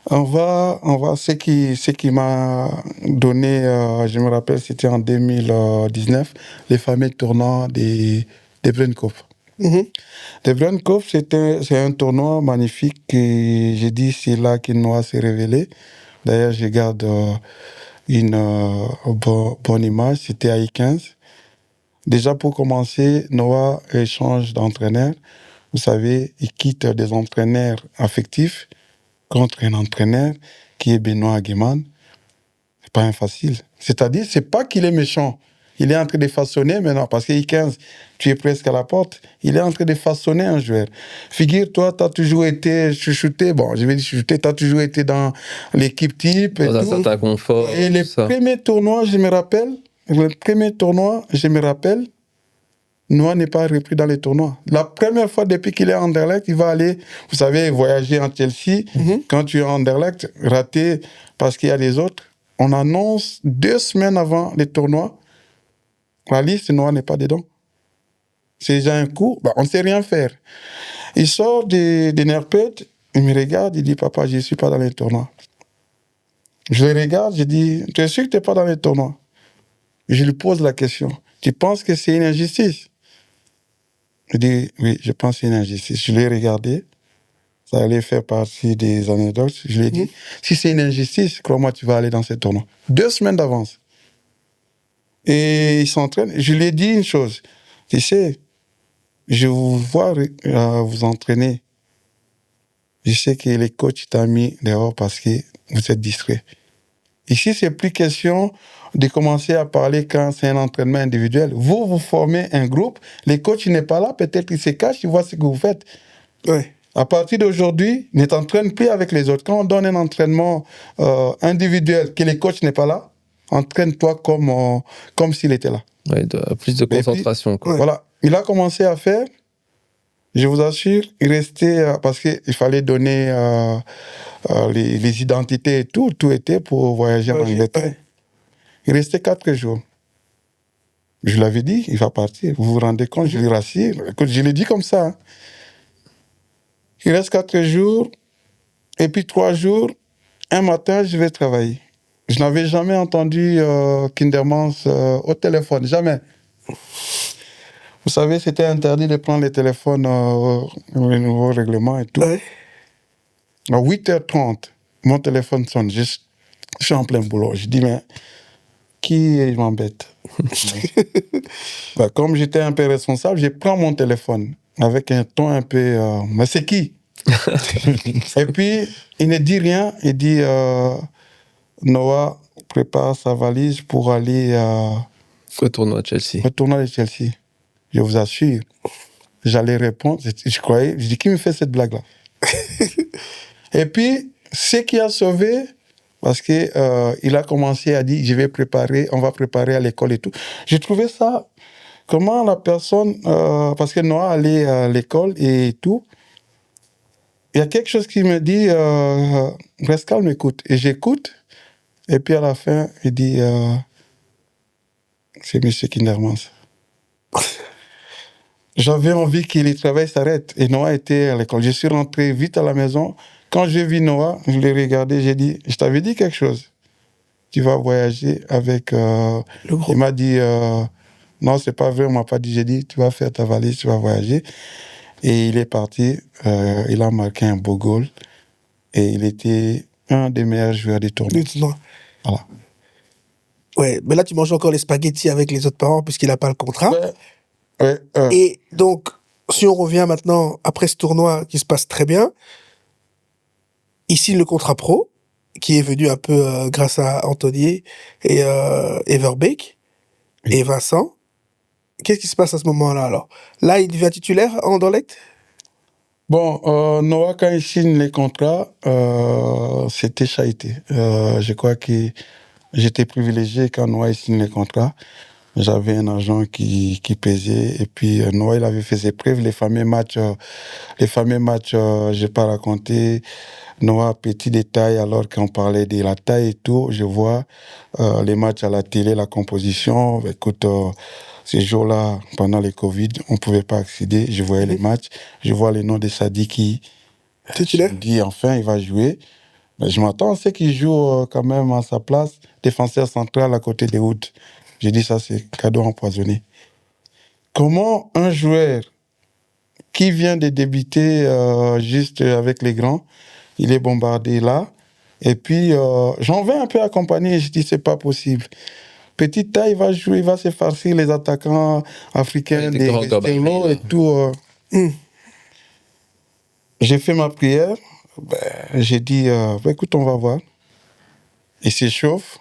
On va, ce qui m'a donné, je me rappelle, c'était en 2019, les fameux tournois des Brun Cup. Les Brun Cup, c'est un tournoi magnifique que j'ai dit, c'est là qu'il Noah s'est révélé. D'ailleurs, je garde une bonne image, c'était à I15. Déjà, pour commencer, Noah change d'entraîneur. Vous savez, il quitte des entraîneurs affectifs contre un entraîneur qui est Benoît Agueman. C'est pas facile. C'est-à-dire, c'est pas qu'il est méchant. Il est en train de façonner maintenant, parce que I15, tu es presque à la porte. Il est en train de façonner un joueur. Figure-toi, tu as toujours été chouchouté. Bon, je vais dire chouchouté, tu as toujours été dans l'équipe type. Dans un certain confort. Et les premiers tournois, je me rappelle, Noah n'est pas repris dans les tournois. La première fois depuis qu'il est à Anderlecht, il va aller, vous savez, voyager en Chelsea. Quand tu es à Anderlecht, raté parce qu'il y a des autres. On annonce 2 semaines avant les tournois, la liste, Noah n'est pas dedans. C'est déjà un coup, on ne sait rien faire. Il sort des Nerpet, il me regarde, il dit, papa, je ne suis pas dans les tournois. Je le regarde, je dis, tu es sûr que tu n'es pas dans les tournois? Je lui pose la question. Tu penses que c'est une injustice? Je dis, oui, je pense que c'est une injustice. Je l'ai regardé. Ça allait faire partie des anecdotes. Je lui ai dit, si c'est une injustice, crois-moi, tu vas aller dans ce tournoi. 2 semaines d'avance. Et il s'entraîne. Je lui ai dit une chose. Tu sais, je vous vois vous entraîner. Je sais que les coachs t'ont mis dehors parce que vous êtes distrait. Ici, c'est plus question de commencer à parler quand c'est un entraînement individuel. Vous formez un groupe, les coachs n'est pas là, peut-être ils se cachent, ils voient ce que vous faites. Ouais. À partir d'aujourd'hui, ne t'entraîne plus avec les autres. Quand on donne un entraînement individuel, que les coachs n'est pas là, entraîne-toi comme s'il était là. Ouais, plus de concentration. Puis, quoi. Voilà. Il a commencé à faire, je vous assure, il restait, parce qu'il fallait donner les identités et tout était pour voyager en Angleterre. Il restait 4 jours. Je l'avais dit, il va partir. Vous vous rendez compte, je lui rassure. Écoute, je l'ai dit comme ça. Hein. Il reste 4 jours, et puis 3 jours, un matin, je vais travailler. Je n'avais jamais entendu Kindermans au téléphone, jamais. Vous savez, c'était interdit de prendre les téléphones au nouveau règlement et tout. Ouais. À 8h30, mon téléphone sonne. Je suis en plein boulot. Je dis, mais qui m'embête? Bah, comme j'étais un peu responsable, je prends mon téléphone avec un ton un peu... mais c'est qui? Et puis, il ne dit rien. Il dit, Noah prépare sa valise pour aller Retournons à Chelsea. retourner à Chelsea. Je vous assure. J'allais répondre. Je croyais. Je dis, qui me fait cette blague-là? Et puis, ce qui a sauvé, parce que il a commencé à dire, on va préparer à l'école et tout. J'ai trouvé ça, comment la personne, parce que Noah allait à l'école et tout, il y a quelque chose qui me dit, reste calme, écoute. Et j'écoute, et puis à la fin, il dit, c'est M. Kindermans. J'avais envie que le travail s'arrête. Et Noah était à l'école. Je suis rentré vite à la maison. Quand j'ai vu Noah, je l'ai regardé, j'ai dit, je t'avais dit quelque chose. Tu vas voyager avec... Le groupe. Il m'a dit, non, c'est pas vrai, on m'a pas dit. J'ai dit, tu vas faire ta valise, tu vas voyager. Et il est parti. Il a marqué un beau goal. Et il était un des meilleurs joueurs du tournoi. Lieutenant. Voilà. Ouais, mais là, tu manges encore les spaghettis avec les autres parents puisqu'il n'a pas le contrat. Ouais, Et donc, si on revient maintenant, après ce tournoi qui se passe très bien, il signe le contrat pro, qui est venu un peu grâce à Anthony et Verbeek et Vincent. Qu'est-ce qui se passe à ce moment-là, alors? Là, il devient titulaire en Anderlecht? Bon, Noah, quand il signe les contrats, c'était chahuté. Je crois que j'étais privilégié quand Noah il signe les contrats. J'avais un agent qui pesait. Et puis, Noah, il avait fait ses preuves. Les fameux matchs, je n'ai pas raconté. Noah, petit détail, alors qu'on parlait de la taille et tout, je vois les matchs à la télé, la composition. Écoute, ces jours-là, pendant les Covid, on ne pouvait pas accéder. Je voyais les matchs. Je vois les noms de Sadiki. Titulaire? Je me dis, enfin, il va jouer. Mais je m'attends à ce qu'il joue quand même à sa place, défenseur central à côté de Wood. J'ai dit, ça, c'est cadeau empoisonné. Comment un joueur qui vient de débuter juste avec les grands, il est bombardé là, et puis j'en vais un peu accompagner, je dis, c'est pas possible. Petite taille, il va jouer, il va se farcir les attaquants africains, des Westerlo et tout. J'ai fait ma prière, j'ai dit, écoute, on va voir. Il s'échauffe.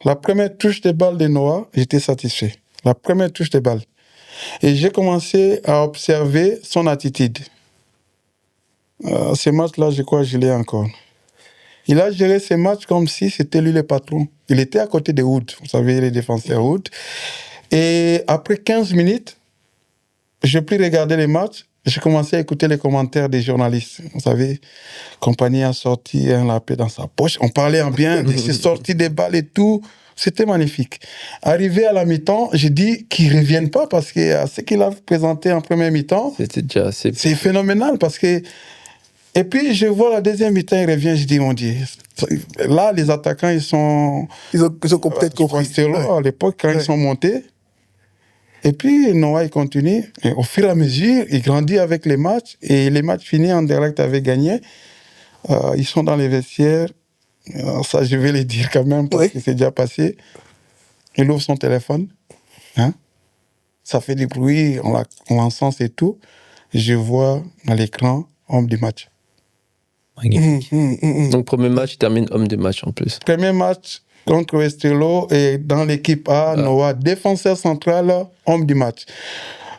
La première touche de balle de Noah, j'étais satisfait. La première touche de balle. Et j'ai commencé à observer son attitude. Ces matchs-là, je crois que je l'ai encore. Il a géré ces matchs comme si c'était lui le patron. Il était à côté de Wood. Vous savez, les défenseurs Wood. Et après 15 minutes, je n'ai plus regardé les matchs. J'ai commencé à écouter les commentaires des journalistes. Vous savez, Compagnie a sorti un lapin dans sa poche. On parlait en bien de ses sorties des balles et tout. C'était magnifique. Arrivé à la mi-temps, j'ai dit qu'il ne revienne pas parce que ce qu'il a présenté en première mi-temps, C'était déjà assez... c'est phénoménal parce que... Et puis, je vois la deuxième mi-temps, il revient, je dis, mon Dieu, là, les attaquants, ils sont... Ils ont peut-être compris. À l'époque, quand ils sont montés. Et puis, Noah, il continue. Et au fur et à mesure, il grandit avec les matchs. Et les matchs finis, Anderlecht avait gagné. Ils sont dans les vestiaires. Ça, je vais le dire quand même, parce que c'est déjà passé. Il ouvre son téléphone. Hein? Ça fait du bruit, on l'encense et tout. Je vois à l'écran, homme du match. Magnifique. Donc, premier match, il termine homme du match en plus. Premier match contre Westerlo et dans l'équipe A, Noah, défenseur central, homme du match.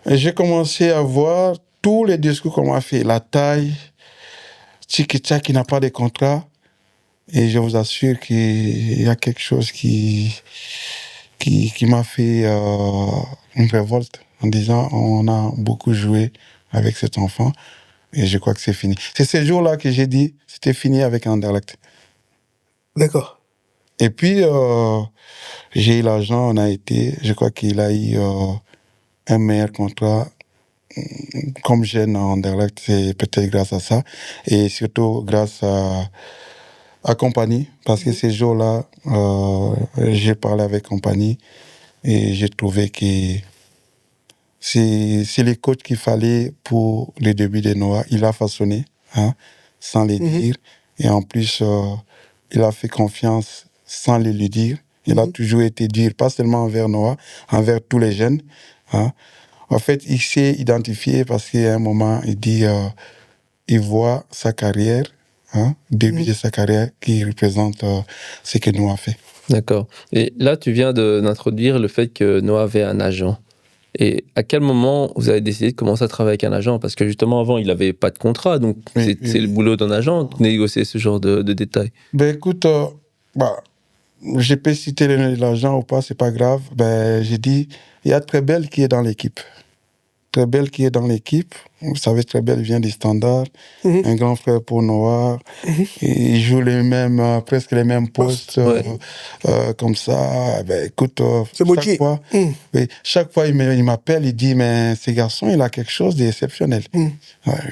Et j'ai commencé à voir tous les discours qu'on m'a fait. La taille, Tchiki-Tchak qui n'a pas de contrat. Et je vous assure qu'il y a quelque chose qui m'a fait une révolte en disant on a beaucoup joué avec cet enfant et je crois que c'est fini. C'est ce jour-là que j'ai dit c'était fini avec Anderlecht. D'accord. Et puis, j'ai eu l'argent, je crois qu'il a eu un meilleur contrat comme jeune en Anderlecht, c'est peut-être grâce à ça. Et surtout grâce à Compagnie, parce que ces jours-là, j'ai parlé avec Compagnie et j'ai trouvé que c'est les coachs qu'il fallait pour le début de Noah. Il a façonné, hein, sans les dire. Et en plus, il a fait confiance sans le lui dire. Il a toujours été dur, pas seulement envers Noah, envers tous les jeunes. Hein. En fait, il s'est identifié parce qu'à un moment, il dit, il voit sa carrière, début de sa carrière, qui représente ce que Noah a fait. D'accord. Et là, tu viens d'introduire le fait que Noah avait un agent. Et à quel moment vous avez décidé de commencer à travailler avec un agent? Parce que justement, avant, il n'avait pas de contrat. Donc, c'est le boulot d'un agent de négocier ce genre de détails. Ben écoute, je peux citer l'agent ou pas, c'est pas grave. Ben, j'ai dit, il y a Très Belle qui est dans l'équipe. Très Belle qui est dans l'équipe. Vous savez, Très Belle vient du Standard, un grand frère pour Noah. Et il joue presque les mêmes postes, comme ça. Ben, écoute, chaque fois, il m'appelle, il dit, mais ce garçon, il a quelque chose d'exceptionnel.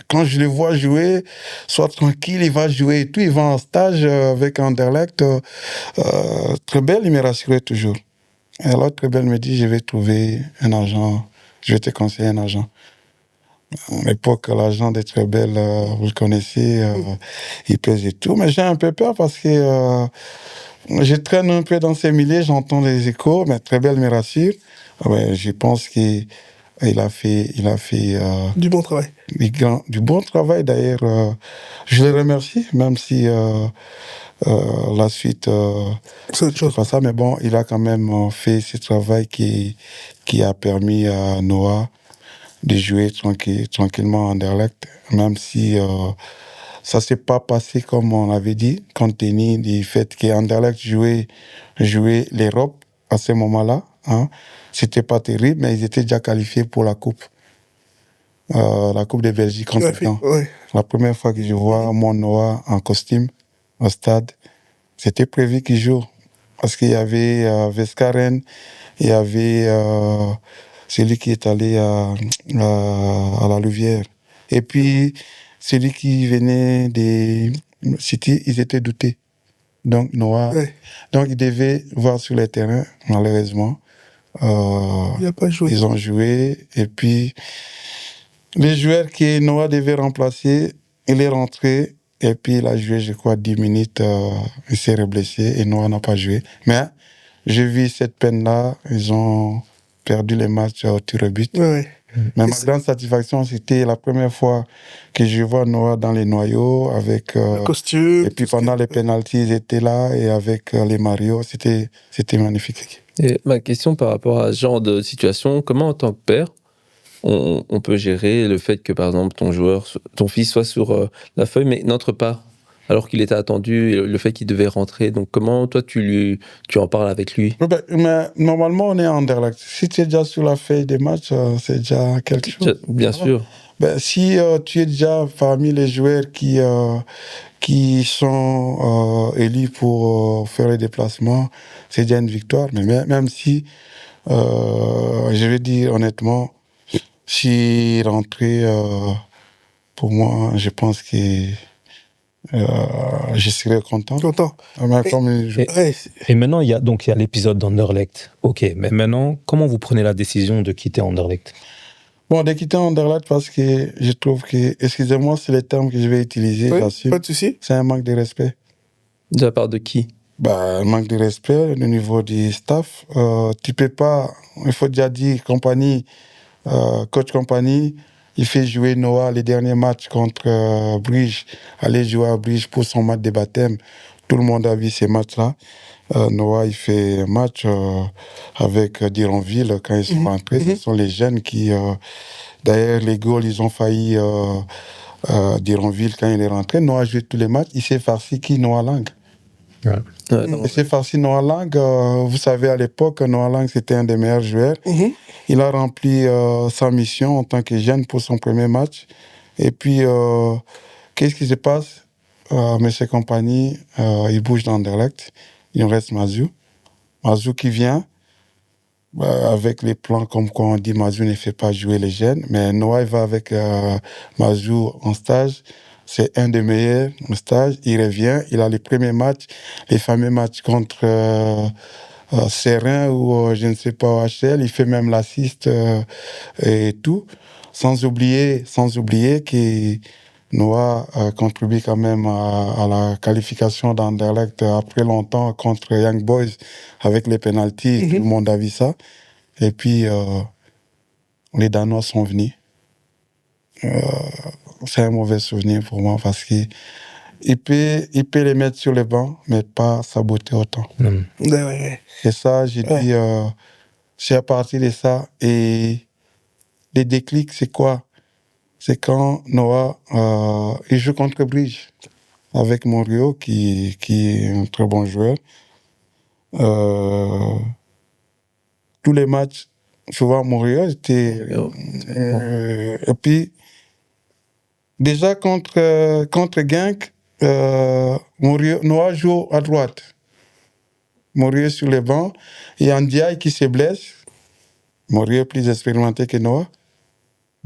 Quand je le vois jouer, soit tranquille, il va jouer et tout, il va en stage avec Anderlecht. Très Belle, il me rassurait toujours. Et alors, Très Belle me dit, je vais trouver un agent. Je vais te conseiller un agent. À l'époque, l'agent de Très Belle, vous le connaissez, il pèse et tout. Mais j'ai un peu peur parce que je traîne un peu dans ces milieux, j'entends les échos, mais Très Belle me rassure. Je pense qu'il a fait du bon travail. Du bon travail, d'ailleurs. Je le remercie, même si la suite, c'est pas ça. Mais bon, il a quand même fait ce travail qui a permis à Noah de jouer tranquillement en Anderlecht, même si ça s'est pas passé comme on avait dit, compte tenu du fait qu'Anderlecht jouait l'Europe à ce moment-là. Hein. C'était pas terrible, mais ils étaient déjà qualifiés pour la Coupe. La Coupe de Belgique contre Caen. La première fois que je vois mon Noah en costume au stade, c'était prévu qu'il joue. Parce qu'il y avait Veskaren, il y avait celui qui est allé à la Louvière. Et puis, celui qui venait des City, ils étaient doutés. Donc, Noah, donc il devait voir sur le terrain, malheureusement. Il n'a pas joué. Ils ont joué. Et puis, les joueurs que Noah devait remplacer, il est rentré. Et puis, il a joué, je crois, 10 minutes. Il s'est reblessé et Noah n'a pas joué. Mais j'ai vu cette peine-là. Ils ont perdu les matchs au tir au but. Ouais. Mais ma grande satisfaction, c'était la première fois que je vois Noah dans les noyaux avec le costume. Et puis pendant les pénaltys, ils étaient là et avec les Mario, c'était magnifique. Et ma question par rapport à ce genre de situation, comment en tant que père, on peut gérer le fait que par exemple ton fils soit sur la feuille mais n'entre pas alors qu'il était attendu, et le fait qu'il devait rentrer. Donc comment toi tu en parles avec lui? Mais normalement on est en Anderlecht. Si tu es déjà sur la feuille des matchs, c'est déjà quelque chose. Bien sûr. Si tu es déjà parmi les joueurs qui sont élus pour faire les déplacements, c'est déjà une victoire. Mais même si, je vais dire honnêtement, si rentrer, pour moi, je pense que je serais content. Et maintenant, il y a l'épisode d'Anderlecht. Ok, mais maintenant, comment vous prenez la décision de quitter Anderlecht? Bon, de quitter Anderlecht parce que je trouve que, excusez-moi, c'est les termes que je vais utiliser. Oui, pas de souci. C'est un manque de respect. De la part de qui? Un manque de respect au niveau du staff. Tu peux pas, il faut déjà dire, coach Compagnie, il fait jouer Noah les derniers matchs contre Bruges, aller jouer à Bruges pour son match de baptême. Tout le monde a vu ces matchs-là. Noah, il fait un match avec Dironville quand ils sont rentrés. Ce sont les jeunes qui... d'ailleurs, les Gaules, ils ont failli Dironville quand il est rentré. Noah a joué tous les matchs. Il s'est farci qui? Noah Lang. Il s'est farci Noah Lang. Vous savez, à l'époque, Noah Lang, c'était un des meilleurs joueurs. Il a rempli sa mission en tant que jeune pour son premier match. Et puis, qu'est-ce qui se passe? Monsieur Compagnie, il bouge d'Anderlecht. Il nous reste Mazou. Mazou qui vient, avec les plans comme quoi on dit Mazou ne fait pas jouer les jeunes, mais Noah il va avec Mazou en stage. C'est un des meilleurs en stage. Il revient, il a les premiers matchs, les fameux matchs contre Serein ou je ne sais pas, OHL. Il fait même l'assist et tout. Sans oublier que Noah contribue quand même à la qualification d'Anderlecht après longtemps contre Young Boys avec les pénaltys. Tout le monde a vu ça. Et puis, les Danois sont venus. C'est un mauvais souvenir pour moi parce qu'il peut les mettre sur le banc, mais pas saboter autant. Ouais. Et ça, j'ai dit, c'est à partir de ça. Et les déclics, c'est quoi? C'est quand Noah, il joue contre Bruges avec Morio, qui est un très bon joueur. Tous les matchs, souvent Morio était... et puis, déjà contre Genk, Noah joue à droite. Morio sur les bancs. Il y a Ndiaye qui se blesse. Morio est plus expérimenté que Noah.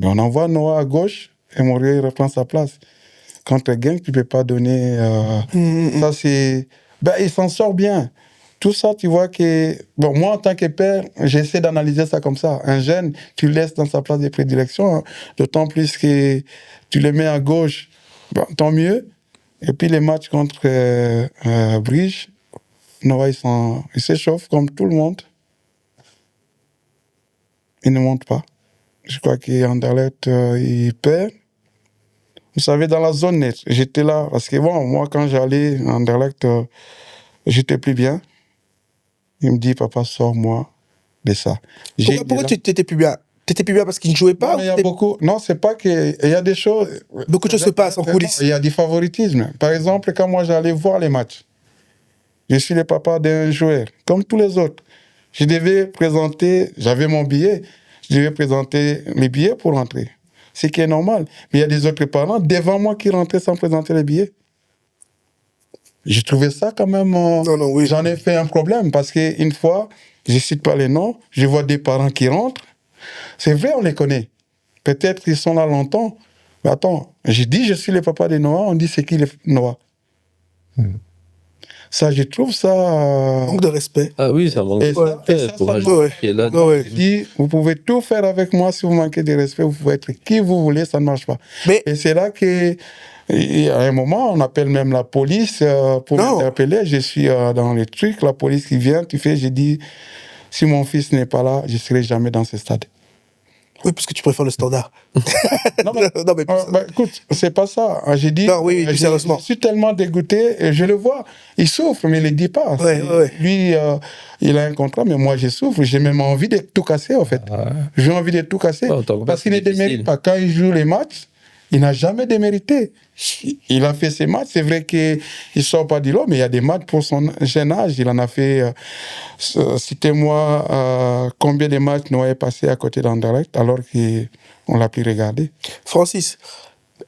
Mais on envoie Noah à gauche et Morio il reprend sa place. Contre Genk, tu ne peux pas donner... Ça, c'est... il s'en sort bien. Tout ça, tu vois que... Bon, moi, en tant que père, j'essaie d'analyser ça comme ça. Un jeune, tu le laisses dans sa place de prédilection, hein. D'autant plus que tu le mets à gauche, tant mieux. Et puis, les matchs contre Bruges, Noah, il s'échauffe comme tout le monde. Il ne monte pas. Je crois qu'Anderlecht, il perd. Vous savez, dans la zone nette, j'étais là. Parce que bon, moi, quand j'allais à Anderlecht, j'étais plus bien. Il me dit, papa, sors-moi de ça. Pourquoi tu t'étais plus bien? T'étais plus bien parce qu'il ne jouait pas? Non, il y a beaucoup... Non, c'est pas que... Il y a des choses... Beaucoup de choses se passent en coulisses. Il y a du favoritisme. Par exemple, quand moi, j'allais voir les matchs, je suis le papa d'un joueur, comme tous les autres. Je devais présenter... J'avais mon billet. Je devais présenter les billets pour rentrer. Ce qui est normal. Mais il y a des autres parents devant moi qui rentraient sans présenter les billets. J'ai trouvé ça quand même... oui. J'en ai fait un problème parce qu'une fois, je ne cite pas les noms, je vois des parents qui rentrent. C'est vrai, on les connaît. Peut-être qu'ils sont là longtemps. Mais attends, j'ai dit je suis le papa de Noah, on dit c'est qui le Noah? Ça, je trouve ça... Manque de respect. Ah oui, ça manque de respect. Je dis, vous pouvez tout faire avec moi, si vous manquez de respect, vous pouvez être qui vous voulez, ça ne marche pas. Et c'est là que, à un moment, on appelle même la police pour m'interpeller. Je suis dans les trucs, la police qui vient, j'ai dit, si mon fils n'est pas là, je ne serai jamais dans ce stade. Oui, parce que tu préfères le standard. Écoute, c'est pas ça. J'ai dit, sérieusement. Je suis tellement dégoûté, et je le vois. Il souffre, mais il ne le dit pas. Lui, il a un contrat, mais moi, je souffre. J'ai même envie de tout casser, en fait. J'ai envie de tout casser. Parce qu'il ne démérite pas. Quand il joue les matchs, il n'a jamais démérité. Il a fait ses matchs. C'est vrai qu'il ne sort pas du lot, mais il y a des matchs pour son jeune âge. Il en a fait... Citez-moi combien de matchs Noah est passé à côté d'Anderlecht alors qu'on ne l'a plus regardé. Francis,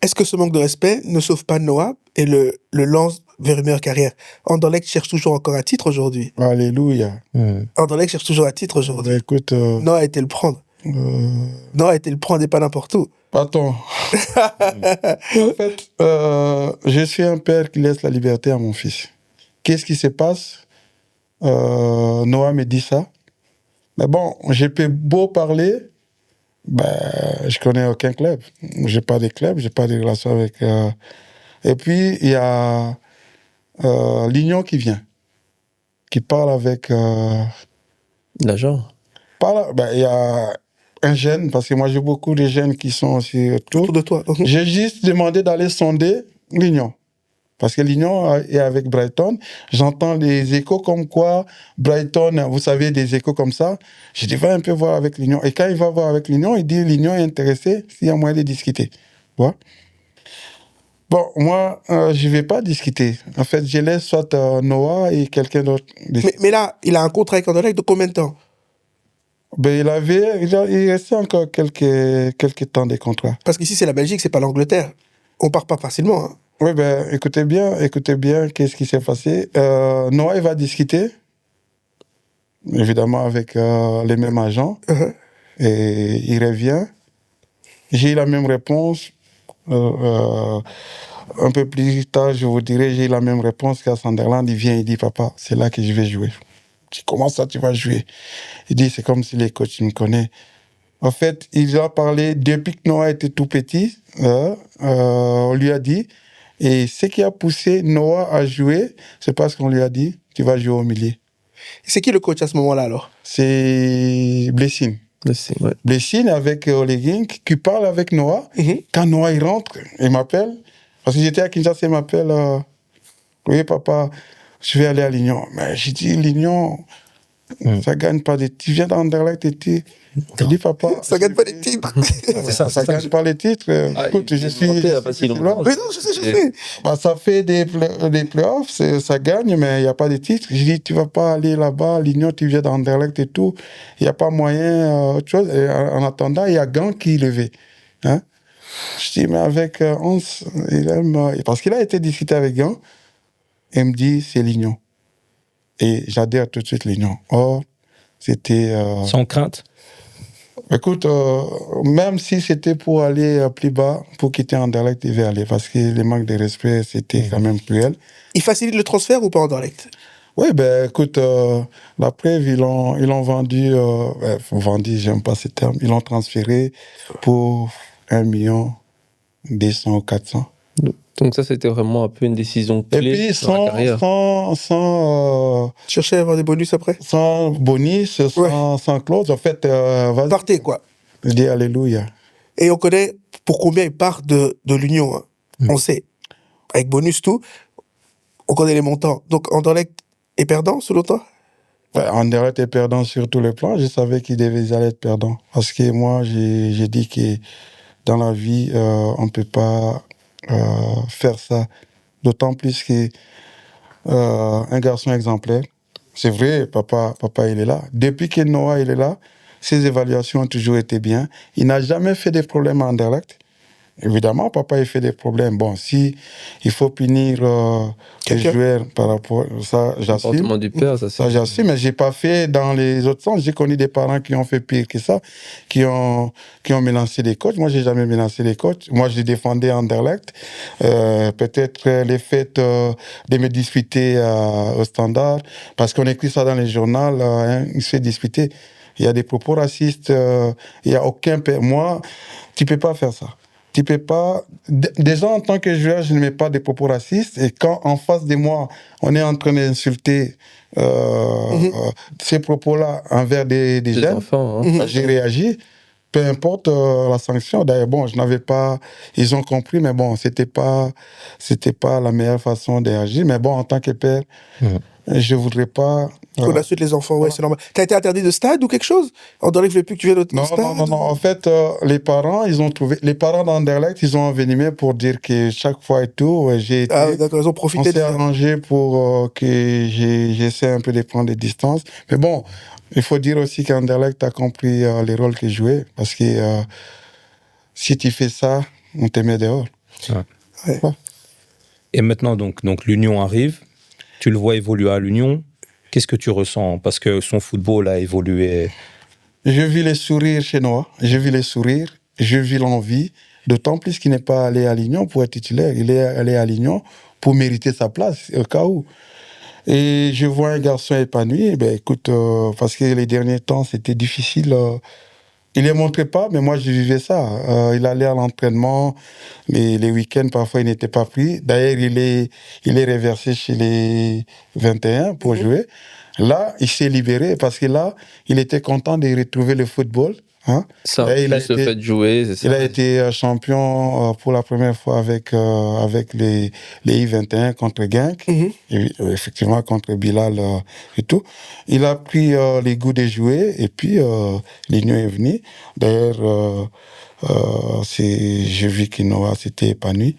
est-ce que ce manque de respect ne sauve pas Noah et le lance vers une meilleure carrière? Anderlecht cherche toujours encore un titre aujourd'hui. Alléluia. Anderlecht cherche toujours un titre aujourd'hui. Écoute, Noah a été le prendre. Noah a été le prendre et pas n'importe où. Attends. En fait, je suis un père qui laisse la liberté à mon fils. Qu'est-ce qui se passe? Noah me dit ça. Mais bon, j'ai pu beau parler, je connais aucun club. J'ai pas de club, j'ai pas de relation avec... Et puis, il y a l'Union qui vient, qui parle avec... L'agent. Il y a un jeune, parce que moi j'ai beaucoup de jeunes qui sont aussi autour de toi. J'ai juste demandé d'aller sonder l'Union. Parce que l'Union est avec Brighton. J'entends des échos comme quoi Brighton, vous savez, des échos comme ça. Je dis, va un peu voir avec l'Union. Et quand il va voir avec l'Union, il dit, l'Union est intéressée s'il y a moyen de discuter. Ouais. Bon, moi, je ne vais pas discuter. En fait, je laisse soit Noah et quelqu'un d'autre. Mais là, il a un contrat avec Anderlecht de combien de temps? Il restait encore quelques temps de contrat. Parce qu'ici, c'est la Belgique, c'est pas l'Angleterre. On part pas facilement. Hein. Oui, ben, écoutez bien, qu'est-ce qui s'est passé. Noah, il va discuter, évidemment, avec les mêmes agents, Uh-huh. et il revient. J'ai eu la même réponse. Un peu plus tard, je vous dirai, j'ai eu la même réponse qu'à Sunderland. Il vient, il dit, papa, c'est là que je vais jouer. Je dis, comment ça, tu vas jouer? Il dit, c'est comme si les coachs me connaissent. En fait, il a parlé depuis que Noah était tout petit. On lui a dit. Et ce qui a poussé Noah à jouer, c'est parce qu'on lui a dit, tu vas jouer au milieu. C'est qui le coach à ce moment-là, alors? C'est Blessing. Ouais. Blessing avec Ole Gink qui parle avec Noah. Mhm. Quand Noah il rentre, il m'appelle. Parce que j'étais à Kinshasa, il m'appelle. Oui, papa, je vais aller à l'Union. Mais j'ai dit, l'Union, ça gagne pas des titres. Tu viens d'Anderlecht et tu... Je dis, papa... Ça gagne pas des titres. Ça gagne pas les titres. Écoute, je suis... Mais non, Mais non, je sais. Bah, ça fait des playoffs, ça gagne, mais il n'y a pas de titres. Je dis, tu vas pas aller là-bas, l'Union, tu viens d'Anderlecht et tout. Il n'y a pas moyen, autre chose. Et en attendant, il y a Gant qui levait. Hein? Je dis, mais avec Hans, il aime... parce qu'il a été discuté avec Gant, il me dit, c'est l'Union. Et j'adhère tout de suite l'Union. Or, c'était... Sans crainte. Écoute, même si c'était pour aller plus bas, pour quitter Anderlecht, il devait aller. Parce que le manque de respect, c'était quand même cruel. Il facilite le transfert ou pas, Anderlecht? Oui, ben écoute, la preuve, ils l'ont vendu, j'aime pas ce terme, ils l'ont transféré pour 1 million 200 ou 400. Donc ça, c'était vraiment un peu une décision Et clé puis, dans la carrière. Chercher à avoir des bonus après? sans bonus, sans clause, en fait, vas-y, Partez, quoi. je dis alléluia. Et on connaît pour combien il part de l'Union. Hein. On sait. Avec bonus, tout. On connaît les montants. Donc, Anderlecht est perdant, selon toi? Anderlecht est perdant sur tous les plans. Je savais qu'ils allaient être perdants. Parce que moi, j'ai dit que dans la vie, on ne peut pas faire ça. D'autant plus que un garçon exemplaire. C'est vrai, papa, il est là. Depuis que Noah il est là, ses évaluations ont toujours été bien. Il n'a jamais fait de problème à Anderlecht. Évidemment, papa, il fait des problèmes. Bon, si il faut punir les joueurs par rapport à ça, j'assume. Comportement du père, ça c'est... Ça, j'assume, mais j'ai pas fait dans les autres sens. J'ai connu des parents qui ont fait pire que ça, qui ont menacé les coachs. Moi, j'ai jamais menacé les coachs. Moi, j'ai défendu Anderlecht. Peut-être le fait de me disputer au Standard, parce qu'on écrit ça dans les journaux, il se fait disputer. Il y a des propos racistes. Il y a aucun père. Moi, tu peux pas faire ça. Tu peux pas... Déjà, en tant que joueur, je ne mets pas des propos racistes. Et quand, en face de moi, on est en train d'insulter ces propos-là envers des jeunes, enfants, hein. j'ai réagi. Peu importe la sanction. D'ailleurs, bon, je n'avais pas... Ils ont compris, mais bon, c'était pas la meilleure façon de réagir. Mais bon, en tant que père, je voudrais pas... On insulte les enfants, ouais, c'est normal. T'as été interdit de stade ou quelque chose? Anderlecht ne veut plus que tu viennes au stade? Non. En fait, les parents d'Anderlecht, ils ont envenimé pour dire que chaque fois et tout, j'ai été... Ah, d'accord, ils ont profité On s'est arrangé pour que j'essaie un peu de prendre des distances. Mais bon, il faut dire aussi qu'Anderlecht a compris les rôles qu'il jouait. Parce que si tu fais ça, on te met dehors. Ouais. Et maintenant, donc l'Union arrive. Tu le vois évoluer à l'Union. Qu'est-ce que tu ressens? Parce que son football a évolué. Je vis les sourires chez Noah. Je vis les sourires. Je vis l'envie. D'autant plus qu'il n'est pas allé à l'Union pour être titulaire. Il est allé à l'Union pour mériter sa place, au cas où. Et je vois un garçon épanoui. Ben, écoute, parce que les derniers temps, c'était difficile. Il ne les montrait pas, mais moi, je vivais ça. Il allait à l'entraînement. Les week-ends, parfois, il n'était pas pris. D'ailleurs, il est reversé chez les 21 pour jouer. Là, il s'est libéré parce que là, il était content de retrouver le football. Hein? Ça, il se fait jouer, c'est ça. Il a été champion pour la première fois avec les I-21 contre Genk, et, effectivement contre Bilal et tout. Il a pris les goûts de jouer et puis l'Union est venue. D'ailleurs, j'ai vu que Noah s'était épanoui.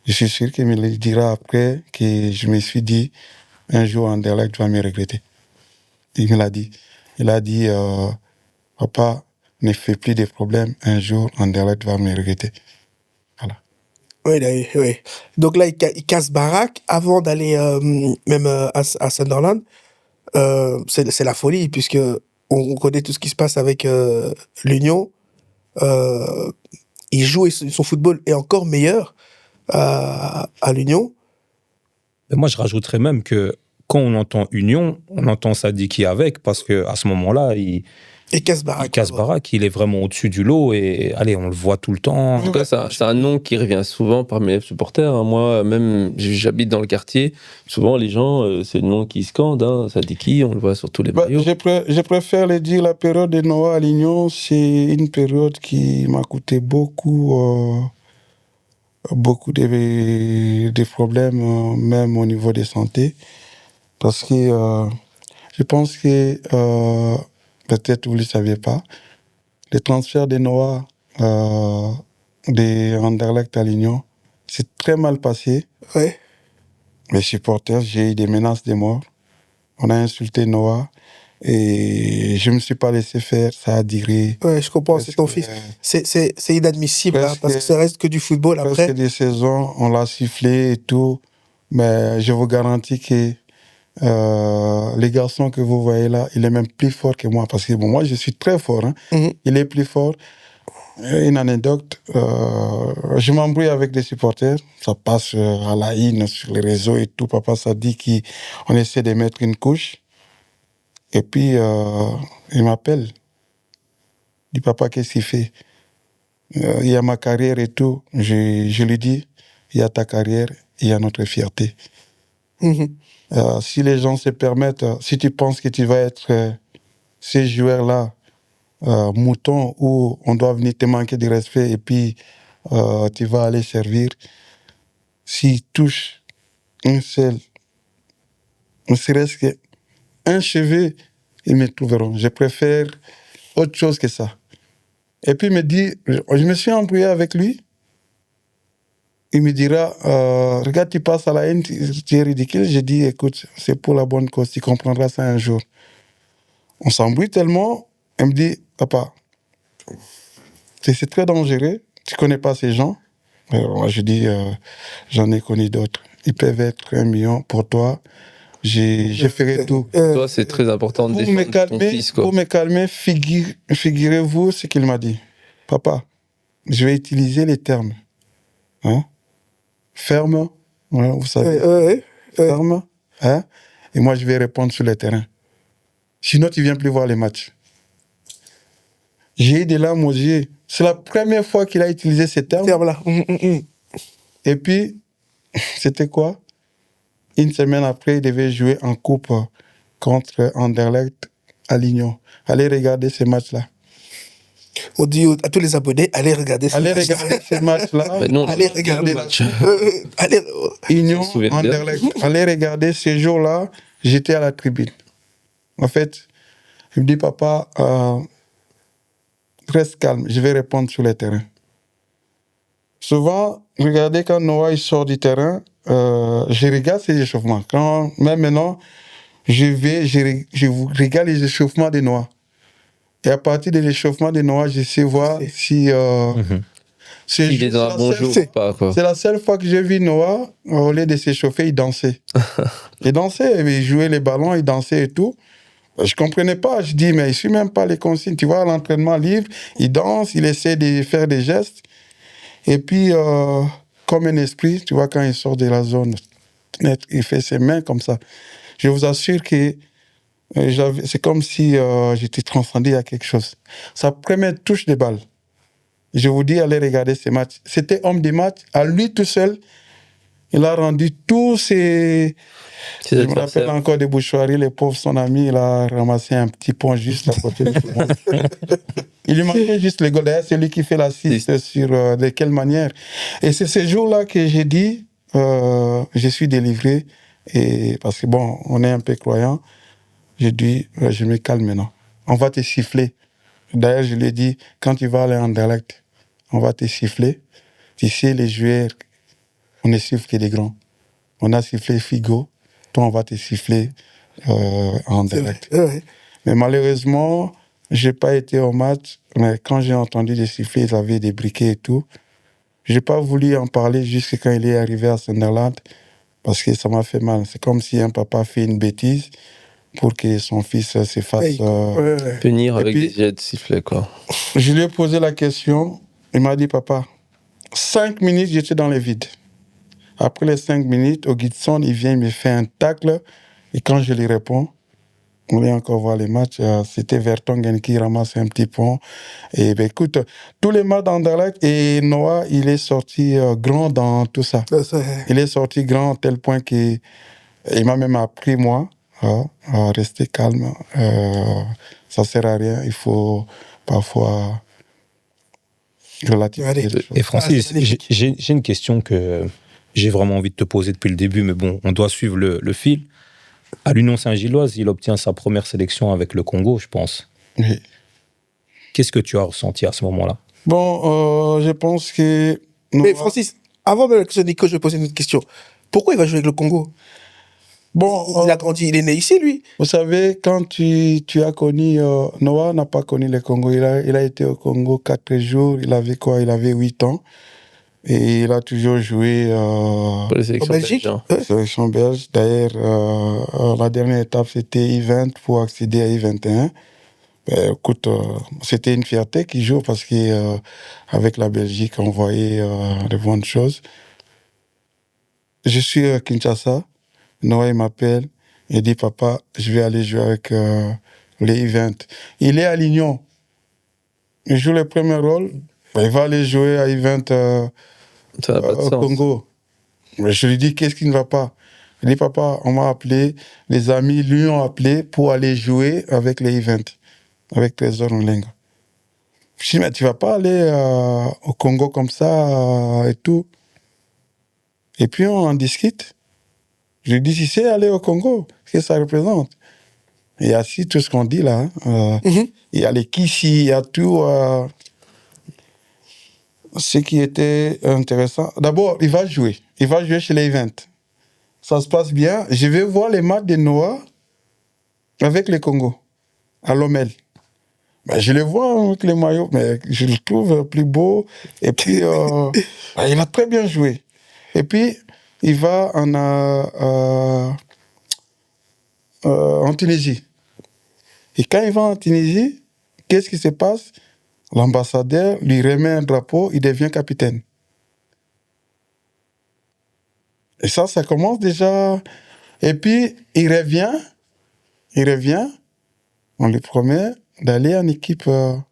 Je suis sûr qu'il me le dira après que je me suis dit, un jour Anderlecht va me regretter. Il me l'a dit. Il a dit, papa, ne fais plus de problèmes, un jour Anderlecht va me regretter. Voilà. Oui, oui. Donc là, il casse baraque avant d'aller même à Sunderland. C'est la folie, puisque on connaît tout ce qui se passe avec l'Union. Euh, il joue et son football est encore meilleur à l'Union. Et moi, je rajouterais même que quand on entend Union, on entend Sadiki avec, parce que à ce moment-là, il casse baraque. Il casse baraque, il est vraiment au-dessus du lot et allez, on le voit tout le temps. En tout cas, c'est un nom qui revient souvent parmi les supporters. Hein. Moi, même, j'habite dans le quartier. Souvent, les gens, c'est le nom qui scandent. Hein. Sadiki, on le voit sur tous les maillots. Je préfère le dire, la période de Noah à l'Union, c'est une période qui m'a coûté beaucoup de problèmes, même au niveau de santé. Parce que je pense que, peut-être vous ne le saviez pas, le transfert de Noah de Anderlecht à l'Union, c'est très mal passé. Ouais. Les supporters, j'ai eu des menaces de mort. On a insulté Noah et je ne me suis pas laissé faire. Ça a duré. Ouais, je comprends, c'est ton fils. C'est inadmissible, hein, parce que ça reste que du football après. Presque des saisons, on l'a sifflé et tout. Mais je vous garantis que les garçons que vous voyez là, il est même plus fort que moi. Parce que bon, moi, je suis très fort. Hein. Mm-hmm. Il est plus fort. Une anecdote, je m'embrouille avec des supporters. Ça passe à la haine sur les réseaux et tout. Papa, ça dit qu'on essaie de mettre une couche. Et puis, il m'appelle. Il dit, papa, qu'est-ce qu'il fait? Il y a ma carrière et tout. Je lui dis, il y a ta carrière, il y a notre fierté. Mm-hmm. Si les gens se permettent, si tu penses que tu vas être ces joueurs-là, mouton, où on doit venir te manquer de respect et puis tu vas aller servir, s'ils touchent un seul, ne serait-ce qu'un cheveu, ils me trouveront. Je préfère autre chose que ça. Et puis il me dit, je me suis embrouillé avec lui. Il me dira, regarde, tu passes à la haine, tu es ridicule. J'ai dit, écoute, c'est pour la bonne cause, tu comprendras ça un jour. On s'embrouille tellement, elle me dit, papa, c'est très dangereux, tu connais pas ces gens. Alors, moi, je dis, j'en ai connu d'autres. Ils peuvent être 1 million pour toi. Je ferai tout. Toi, c'est très important de défendre ton fils, quoi. Pour me calmer, figurez-vous ce qu'il m'a dit. Papa, je vais utiliser les termes. Hein? Ferme, ouais, vous savez. Ferme. Hein? Et moi, je vais répondre sur le terrain. Sinon, tu ne viens plus voir les matchs. J'ai eu des larmes aux yeux. C'est la première fois qu'il a utilisé ces termes. Et puis, c'était quoi? Une semaine après, il devait jouer en coupe contre Anderlecht à l'Union. Allez regarder ces matchs-là. On dit à tous les abonnés, allez regarder ces matchs-là. Regarder ces matchs-là. Non, allez regarder. Union, Anderlecht. Allez regarder ces jours-là. J'étais à la tribune. En fait, il me dit, papa, reste calme, je vais répondre sur le terrain. Souvent, regardez quand Noah il sort du terrain, je regarde ses échauffements. Même maintenant, je regarde les échauffements de Noah. Et à partir de l'échauffement de Noah, je sais voir si... il est dans un bon jour ou pas, quoi. C'est la seule fois que j'ai vu Noah, au lieu de s'échauffer, il dansait. Il dansait, il jouait les ballons, il dansait et tout. Je ne comprenais pas. Je dis, mais il ne suit même pas les consignes. Tu vois, l'entraînement libre, il danse, il essaie de faire des gestes. Et puis, comme un esprit, tu vois, quand il sort de la zone, il fait ses mains comme ça. Je vous assure que c'est comme si j'étais transcendé à quelque chose. Sa première touche de balle, je vous dis, allez regarder ces matchs. C'était homme des matchs. À lui tout seul, il a rendu tous ses... Je me rappelle encore des Bouchoiries, les pauvres, son ami, il a ramassé un petit pont juste à côté de moi. Il lui manquait juste le goal. D'ailleurs, c'est lui qui fait l'assist sur de quelle manière. Et c'est ce jour-là que j'ai dit, je suis délivré. Et parce que bon, on est un peu croyant. J'ai dit, je me calme maintenant. On va te siffler. D'ailleurs, je lui ai dit, quand tu vas aller en Anderlecht, on va te siffler. Tu sais, les joueurs, on ne siffle que des grands. On a sifflé Figo. Toi, on va te siffler en direct. Mais malheureusement, je n'ai pas été au match. Mais quand j'ai entendu les sifflets, ils avaient des briquets et tout. Je n'ai pas voulu en parler jusqu'à quand il est arrivé à Sunderland parce que ça m'a fait mal. C'est comme si un papa fait une bêtise pour que son fils se fasse... punir avec puis, des jets de sifflet, quoi. Je lui ai posé la question. Il m'a dit, papa, 5 minutes, j'étais dans le vide. Après les 5 minutes, Augustin, il vient, il me fait un tacle. Et quand je lui réponds, on vient encore voir les matchs, c'était Vertonghen qui ramasse un petit pont. Et ben écoute, tous les matchs d'Anderlecht, et Noah, il est sorti grand dans tout ça. Il est sorti grand à tel point qu'il m'a même appris, moi, à rester calme. Ça sert à rien, il faut parfois relativiser les choses. Et Francis, j'ai une question que j'ai vraiment envie de te poser depuis le début, mais bon, on doit suivre le fil. À l'Union Saint-Gilloise, il obtient sa première sélection avec le Congo, je pense. Oui. Qu'est-ce que tu as ressenti à ce moment-là? Bon, je pense que... Mais Francis, avant même que Nico, je vais poser une autre question. Pourquoi il va jouer avec le Congo? Bon, il a grandi, il est né ici, lui. Vous savez, quand tu as connu... Noah n'a pas connu le Congo. Il a été au Congo 4 jours. Il avait quoi? Il avait 8 ans. Et il a toujours joué Pour les sélections en Belgique. Sélection belge. D'ailleurs, la dernière étape, c'était I-20 pour accéder à I-21. Ben, écoute, c'était une fierté qu'il joue parce qu'avec la Belgique, on voyait de bonnes choses. Je suis à Kinshasa. Noah m'appelle. Il dit, papa, je vais aller jouer avec les I-20. Il est à l'Union. Il joue le premier rôle. Ben, il va aller jouer à I-20 ça n'a pas de au sens. Congo. Mais je lui dis, qu'est-ce qui ne va pas? Il dit, papa, on m'a appelé, les amis lui ont appelé pour aller jouer avec les I-20, avec Trésor Nlenga. Je dis, mais tu vas pas aller au Congo comme ça et tout. Et puis on en discute. Je lui dis, si c'est aller au Congo, qu'est-ce que ça représente? Il y a aussi tout ce qu'on dit là. Il y a les Kissi, il y a tout. Ce qui était intéressant. D'abord, il va jouer. Il va jouer chez les I-20. Ça se passe bien. Je vais voir les matchs de Noah avec les Congo, à Lomel. Ben, je les vois avec les maillots, mais je le trouve plus beau. Et puis, il a très bien joué. Et puis, il va en Tunisie. Et quand il va en Tunisie, qu'est-ce qui se passe? L'ambassadeur lui remet un drapeau, il devient capitaine. Et ça commence déjà. Et puis, il revient, on lui promet d'aller en équipe A.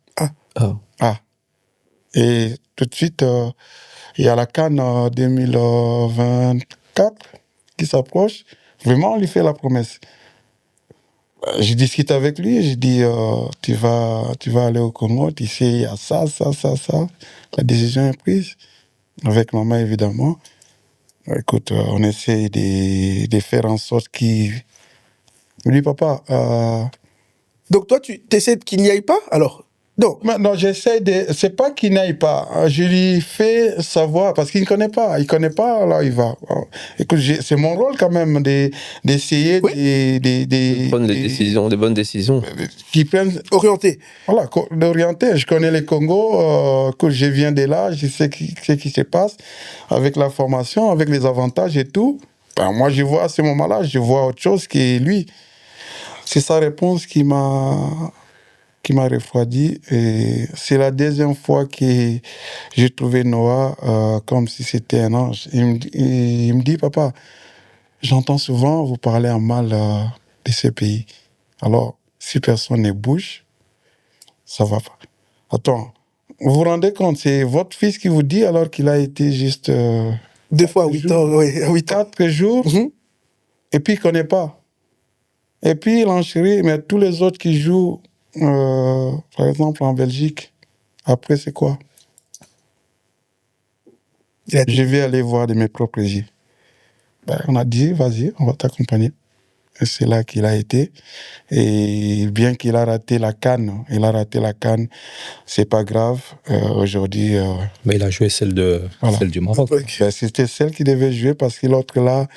Et tout de suite, il y a la CAN 2024 qui s'approche. Vraiment, on lui fait la promesse. Je discute avec lui, je dis, tu vas aller au Congo, tu sais, il y a ça. La décision est prise, avec maman évidemment. Écoute, on essaie de faire en sorte qu'il... Je lui dis, papa... Donc toi, tu essaies qu'il n'y aille pas, alors? Non, j'essaie de... C'est pas qu'il n'aille pas. Je lui fais savoir, parce qu'il ne connaît pas. Il ne connaît pas, là, il va. Écoute, c'est mon rôle quand même d'essayer de prendre des bonnes décisions. Qui prennent... Orienter. Voilà, d'orienter. Je connais les Congo, que je viens de là, je sais ce qui se passe avec la formation, avec les avantages et tout. Ben, moi, je vois à ce moment-là, je vois autre chose que lui. C'est sa réponse qui m'a refroidi. Et c'est la deuxième fois que j'ai trouvé Noah comme si c'était un ange. Il me dit, papa, j'entends souvent vous parler en mal de ces pays. Alors, si personne ne bouge, ça va pas. Attends, vous vous rendez compte, c'est votre fils qui vous dit alors qu'il a été juste... 2 fois 8 ans, oui, 8 ans. 4 jours, et puis il ne connaît pas. Et puis il enchérit, mais tous les autres qui jouent, par exemple en Belgique, après c'est quoi? Je vais aller voir de mes propres yeux. Ben, on a dit, vas-y, on va t'accompagner. Et c'est là qu'il a été. Et bien qu'il a raté la CAN, c'est pas grave. Aujourd'hui... Mais il a joué celle du Maroc. Ben, c'était celle qui devait jouer parce que l'autre là,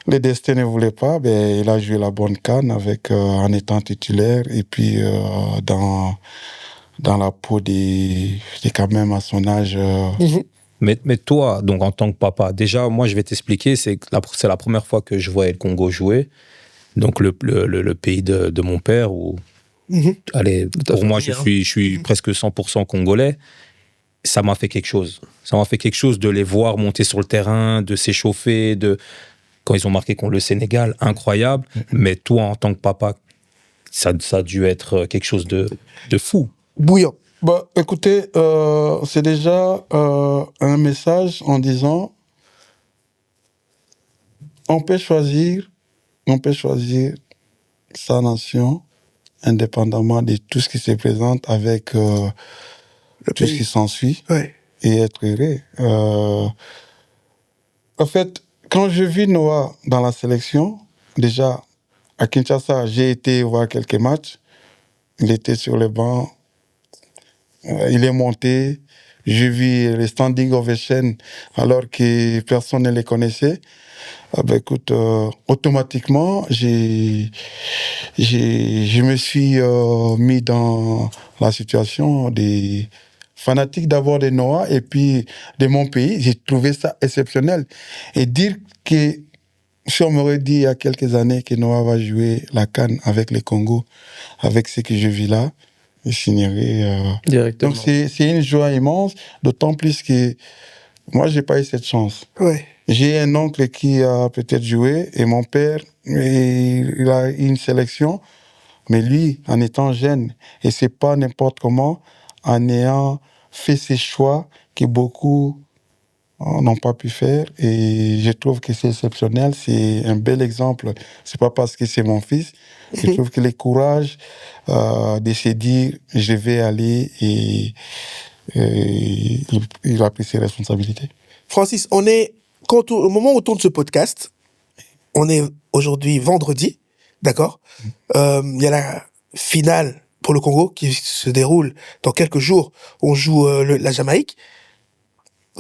le destin ne voulait pas. Ben, il a joué la bonne CAN en étant titulaire. Et puis, dans la peau des quand même à son âge, Mais toi, donc en tant que papa, déjà, moi, je vais t'expliquer, c'est la première fois que je voyais le Congo jouer, donc le pays de mon père, où, allez, ta pour moi, famille, je suis presque 100% congolais. Ça m'a fait quelque chose. Ça m'a fait quelque chose de les voir monter sur le terrain, de s'échauffer, quand ils ont marqué contre le Sénégal, incroyable. Mais toi, en tant que papa, ça a dû être quelque chose de fou. Bouillant. Bah, écoutez, c'est déjà un message en disant on peut choisir sa nation indépendamment de tout ce qui se présente avec tout ce qui s'ensuit Ouais. et être heureux. En fait, quand je vis Noah dans la sélection, déjà à Kinshasa, j'ai été voir quelques matchs. Il était sur le banc, il est monté. J'ai vu les standing ovations alors que personne ne les connaissait. Ah ben écoute, automatiquement, je me suis mis dans la situation des fanatiques d'abord de Noah et puis de mon pays. J'ai trouvé ça exceptionnel. Et dire que si on m'aurait dit il y a quelques années que Noah va jouer la CAN avec le Congo, avec ce que je vis là, je signerais. directement. Donc c'est une joie immense, d'autant plus que moi, j'ai pas eu cette chance. Ouais. J'ai un oncle qui a peut-être joué et mon père, il a eu une sélection, mais lui, en étant jeune, et c'est pas n'importe comment, en ayant fait ses choix que beaucoup n'ont pas pu faire, et je trouve que c'est exceptionnel, c'est un bel exemple. C'est pas parce que c'est mon fils, je trouve que le courage de se dire je vais aller et il a pris ses responsabilités. Francis, au moment où on tourne ce podcast, on est aujourd'hui vendredi, d'accord? Il y a la finale pour le Congo qui se déroule dans quelques jours. On joue la Jamaïque.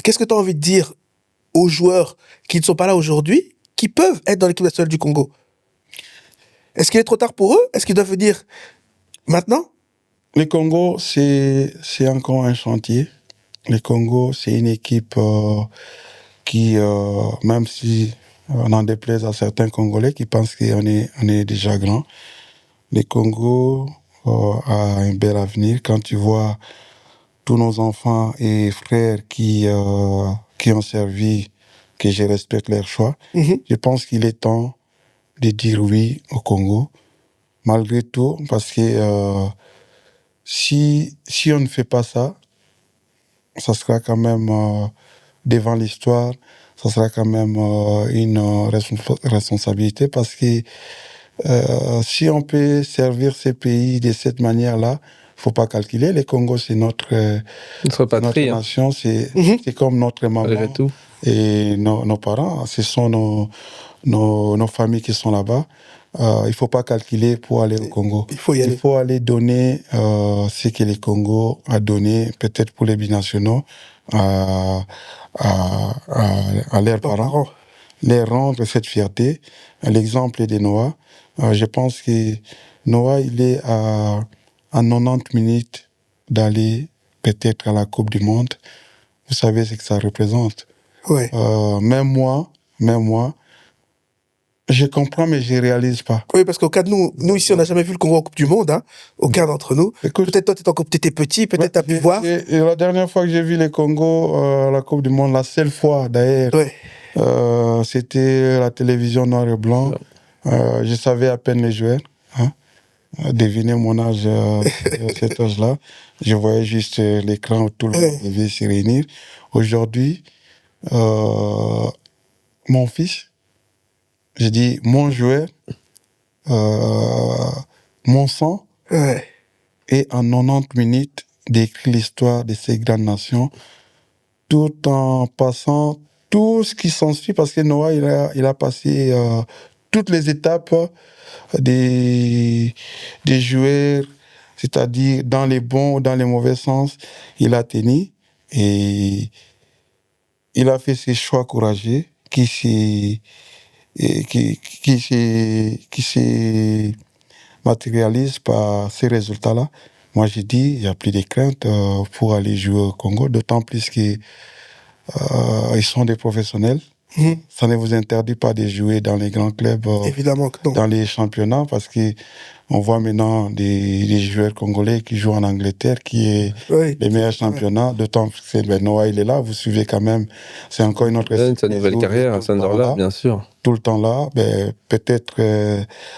Qu'est-ce que tu as envie de dire aux joueurs qui ne sont pas là aujourd'hui, qui peuvent être dans l'équipe nationale du Congo? Est-ce qu'il est trop tard pour eux? Est-ce qu'ils doivent venir maintenant? Le Congo, c'est encore un chantier. Le Congo, c'est une équipe qui, même si on en déplaise à certains Congolais qui pensent qu'on est déjà grand, le Congo a un bel avenir. Quand tu vois tous nos enfants et frères qui ont servi, que je respecte leur choix, je pense qu'il est temps de dire oui au Congo, malgré tout, parce que si on ne fait pas ça, ça sera quand même devant l'histoire, ça sera quand même une responsabilité parce que si on peut servir ces pays de cette manière-là, faut pas calculer. Le Congo, c'est notre patrie, nation, c'est comme notre maman tout. et nos parents. Ce sont nos familles qui sont là-bas. Il faut pas calculer pour aller au Congo. Il faut y aller. Il faut aller donner ce que le Congo a donné, peut-être pour les binationaux, à leurs parents, les rendre cette fierté. L'exemple de Noah. Je pense que Noah, il est à 90 minutes d'aller peut-être à la Coupe du Monde. Vous savez ce que ça représente. Ouais. Même moi, je comprends, mais je réalise pas. Oui, parce qu'au cas de nous ici, on n'a jamais vu le Congo en Coupe du Monde, hein. Aucun d'entre nous. Écoute, peut-être toi, t'étais petit, peut-être t'as pu voir. Et la dernière fois que j'ai vu le Congo à la Coupe du Monde, la seule fois d'ailleurs, Ouais. c'était la télévision noir et blanc. Je savais à peine les joueurs. Hein. Devinez mon âge à cet âge-là. Je voyais juste l'écran où tout le monde devait se réunir. Aujourd'hui, mon fils, je dis mon joueur, mon sang, et en 90 minutes d'écrire l'histoire de ces grandes nations, tout en passant tout ce qui s'ensuit, parce que Noah, il a passé toutes les étapes des joueurs, c'est-à-dire dans les bons ou dans les mauvais sens, il a tenu et il a fait ses choix courageux qui se matérialisent par ces résultats-là. Moi, j'ai dit, il n'y a plus de crainte pour aller jouer au Congo, d'autant plus que ils sont des professionnels. Ça ne vous interdit pas de jouer dans les grands clubs, Évidemment que non. dans les championnats, parce qu'on voit maintenant des joueurs congolais qui jouent en Angleterre, qui est les meilleurs championnats. D'autant que Noah, il est là, vous suivez quand même. C'est encore une autre... Sa nouvelle carrière à Sunderland, bien sûr. Tout le temps là, peut-être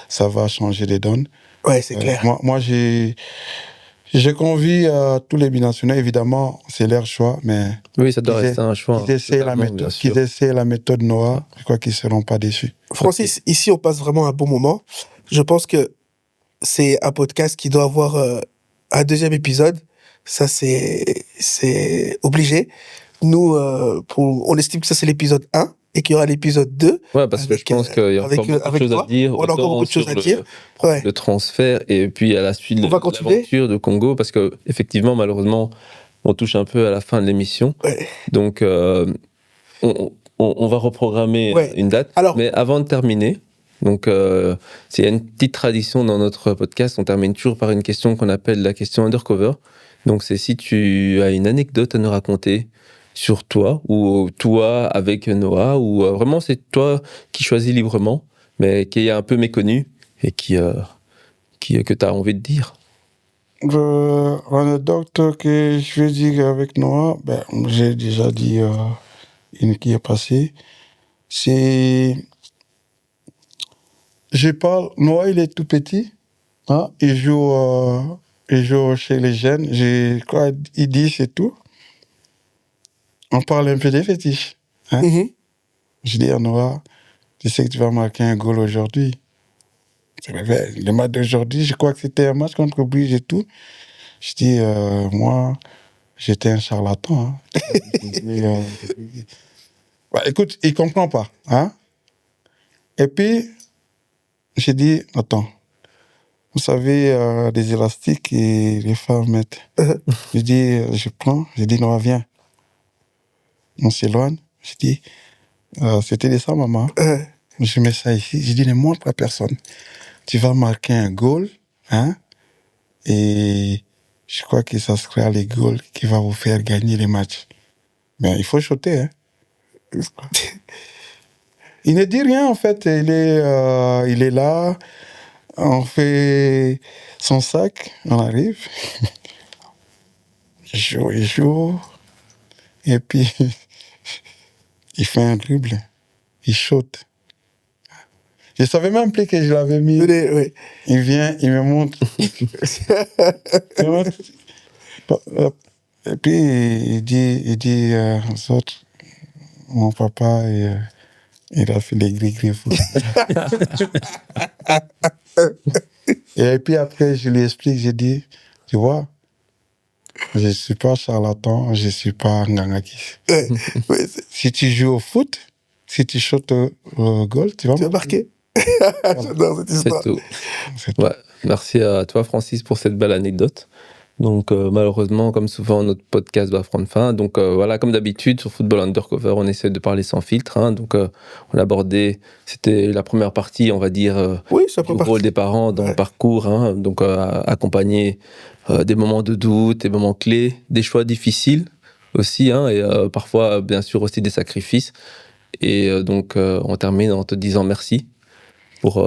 ça va changer les donnes. Ouais, c'est clair. Moi, je convie à tous les binationaux, évidemment, c'est leur choix, mais... Oui, ça doit rester un choix. Qu'ils essaient la méthode Noah, je crois qu'ils ne seront pas déçus. Francis, ici, on passe vraiment un bon moment. Je pense que c'est un podcast qui doit avoir un deuxième épisode. Ça, c'est obligé. Nous, on estime que ça, c'est l'épisode 1 et qu'il y aura l'épisode 2. Ouais, parce que je pense qu'il y a encore beaucoup de choses à dire. On a encore beaucoup de choses à dire. Le transfert et puis à la suite l'aventure de Congo, parce que effectivement, malheureusement, on touche un peu à la fin de l'émission. Ouais. Donc, on va reprogrammer une date. Alors, mais avant de terminer, donc c'est une petite tradition dans notre podcast, on termine toujours par une question qu'on appelle la question undercover. Donc, c'est si tu as une anecdote à nous raconter sur toi, ou toi avec Noah, ou vraiment c'est toi qui choisis librement, mais qui est un peu méconnu et que tu as envie de dire. L'anecdote que je vais dire avec Noah, j'ai déjà dit une qui est passée. Noah, il est tout petit, hein? Il joue chez les jeunes, il dit c'est tout. On parle un peu des fétiches. Hein? Je dis à Noah, tu sais que tu vas marquer un goal aujourd'hui. Le match d'aujourd'hui, je crois que c'était un match contre Bruges et tout. Je dis, moi, j'étais un charlatan. Hein. Écoute, il ne comprend pas. Hein? Et puis, j'ai dit, attends, vous savez, des élastiques et les femmes mettent. Je dis, Noah, viens. On s'éloigne. Je dis, c'était de ça, maman. Je mets ça ici. Je dis, ne montre à personne. Tu vas marquer un goal, hein, et je crois que ça sera les goals qui va vous faire gagner les matchs. Mais il faut shooter, hein. Il ne dit rien, en fait. Il est là. On fait son sac. On arrive. Il joue. Et puis, il fait un dribble. Il shoot. Je ne savais même plus que je l'avais mis. Oui. Il vient, il me montre. Et puis, il dit aux autres, mon papa, il a fait les gris-gris fous. Et puis après, je lui explique, j'ai dit, tu vois, je ne suis pas charlatan, je ne suis pas Ngangaki. Si tu joues au foot, si tu shootes au goal, tu vas marquer. J'adore cette histoire. C'est tout. Ouais. Merci à toi, Francis, pour cette belle anecdote. Donc, malheureusement, comme souvent, notre podcast va prendre fin. Donc, voilà, comme d'habitude, sur Football Undercover, on essaie de parler sans filtre. Hein. Donc, on a abordé, c'était la première partie, on va dire, du rôle des parents dans le parcours. Hein. Donc, accompagner des moments de doute, des moments clés, des choix difficiles aussi, hein, et parfois, bien sûr, aussi des sacrifices. Et donc, on termine en te disant merci pour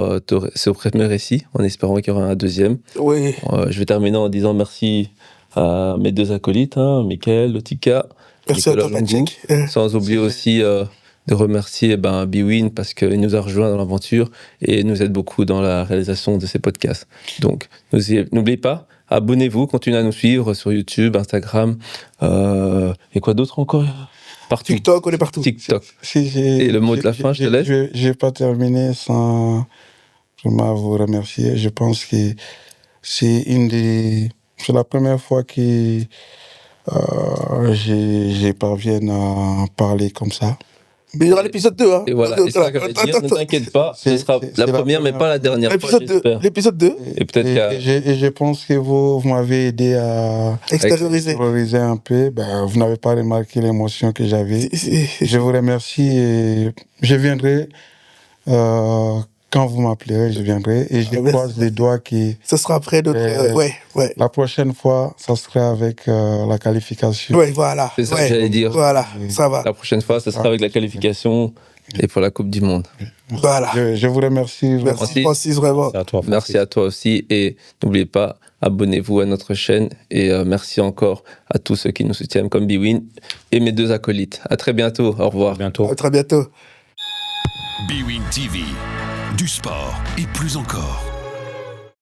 ce premier récit, en espérant qu'il y aura un deuxième. Oui. Je vais terminer en disant merci à mes deux acolytes, hein, Mickaël, Lotika, Nicolas Longou, sans oublier aussi de remercier Bwin parce qu'il nous a rejoints dans l'aventure et nous aide beaucoup dans la réalisation de ces podcasts. Donc, n'oubliez pas, abonnez-vous, continuez à nous suivre sur YouTube, Instagram, et quoi d'autre encore ? Partout. TikTok, on est partout. TikTok. Et le mot de la fin, je te laisse. Je vais pas terminer sans vraiment vous remercier. Je pense que c'est la première fois que je parviens à parler comme ça. Mais il y aura l'épisode 2, hein. Et voilà, c'est ça que je vais dire, ne t'inquiète pas, ce sera la première, mais pas la dernière fois, j'espère. L'épisode 2. Et peut-être et je pense que vous m'avez aidé à extérioriser un peu. Vous n'avez pas remarqué l'émotion que j'avais. Je vous remercie et je viendrai quand vous m'appellerez, je viendrai. Et je Merci. croise les doigts qui... Ce sera après notre... ouais. La prochaine fois, ça sera avec la qualification. Ouais, voilà. C'est ça ouais. que j'allais dire. Voilà, ça va. La prochaine fois, ce sera avec la qualification et pour la Coupe du Monde. Voilà. Je vous remercie. Merci Francis, vraiment. C'est à toi, Francis. Merci à toi aussi et n'oubliez pas, abonnez-vous à notre chaîne et merci encore à tous ceux qui nous soutiennent comme Bwin et mes 2 acolytes. À très bientôt, au revoir. À bientôt. À très bientôt. Bwin TV, du sport et plus encore.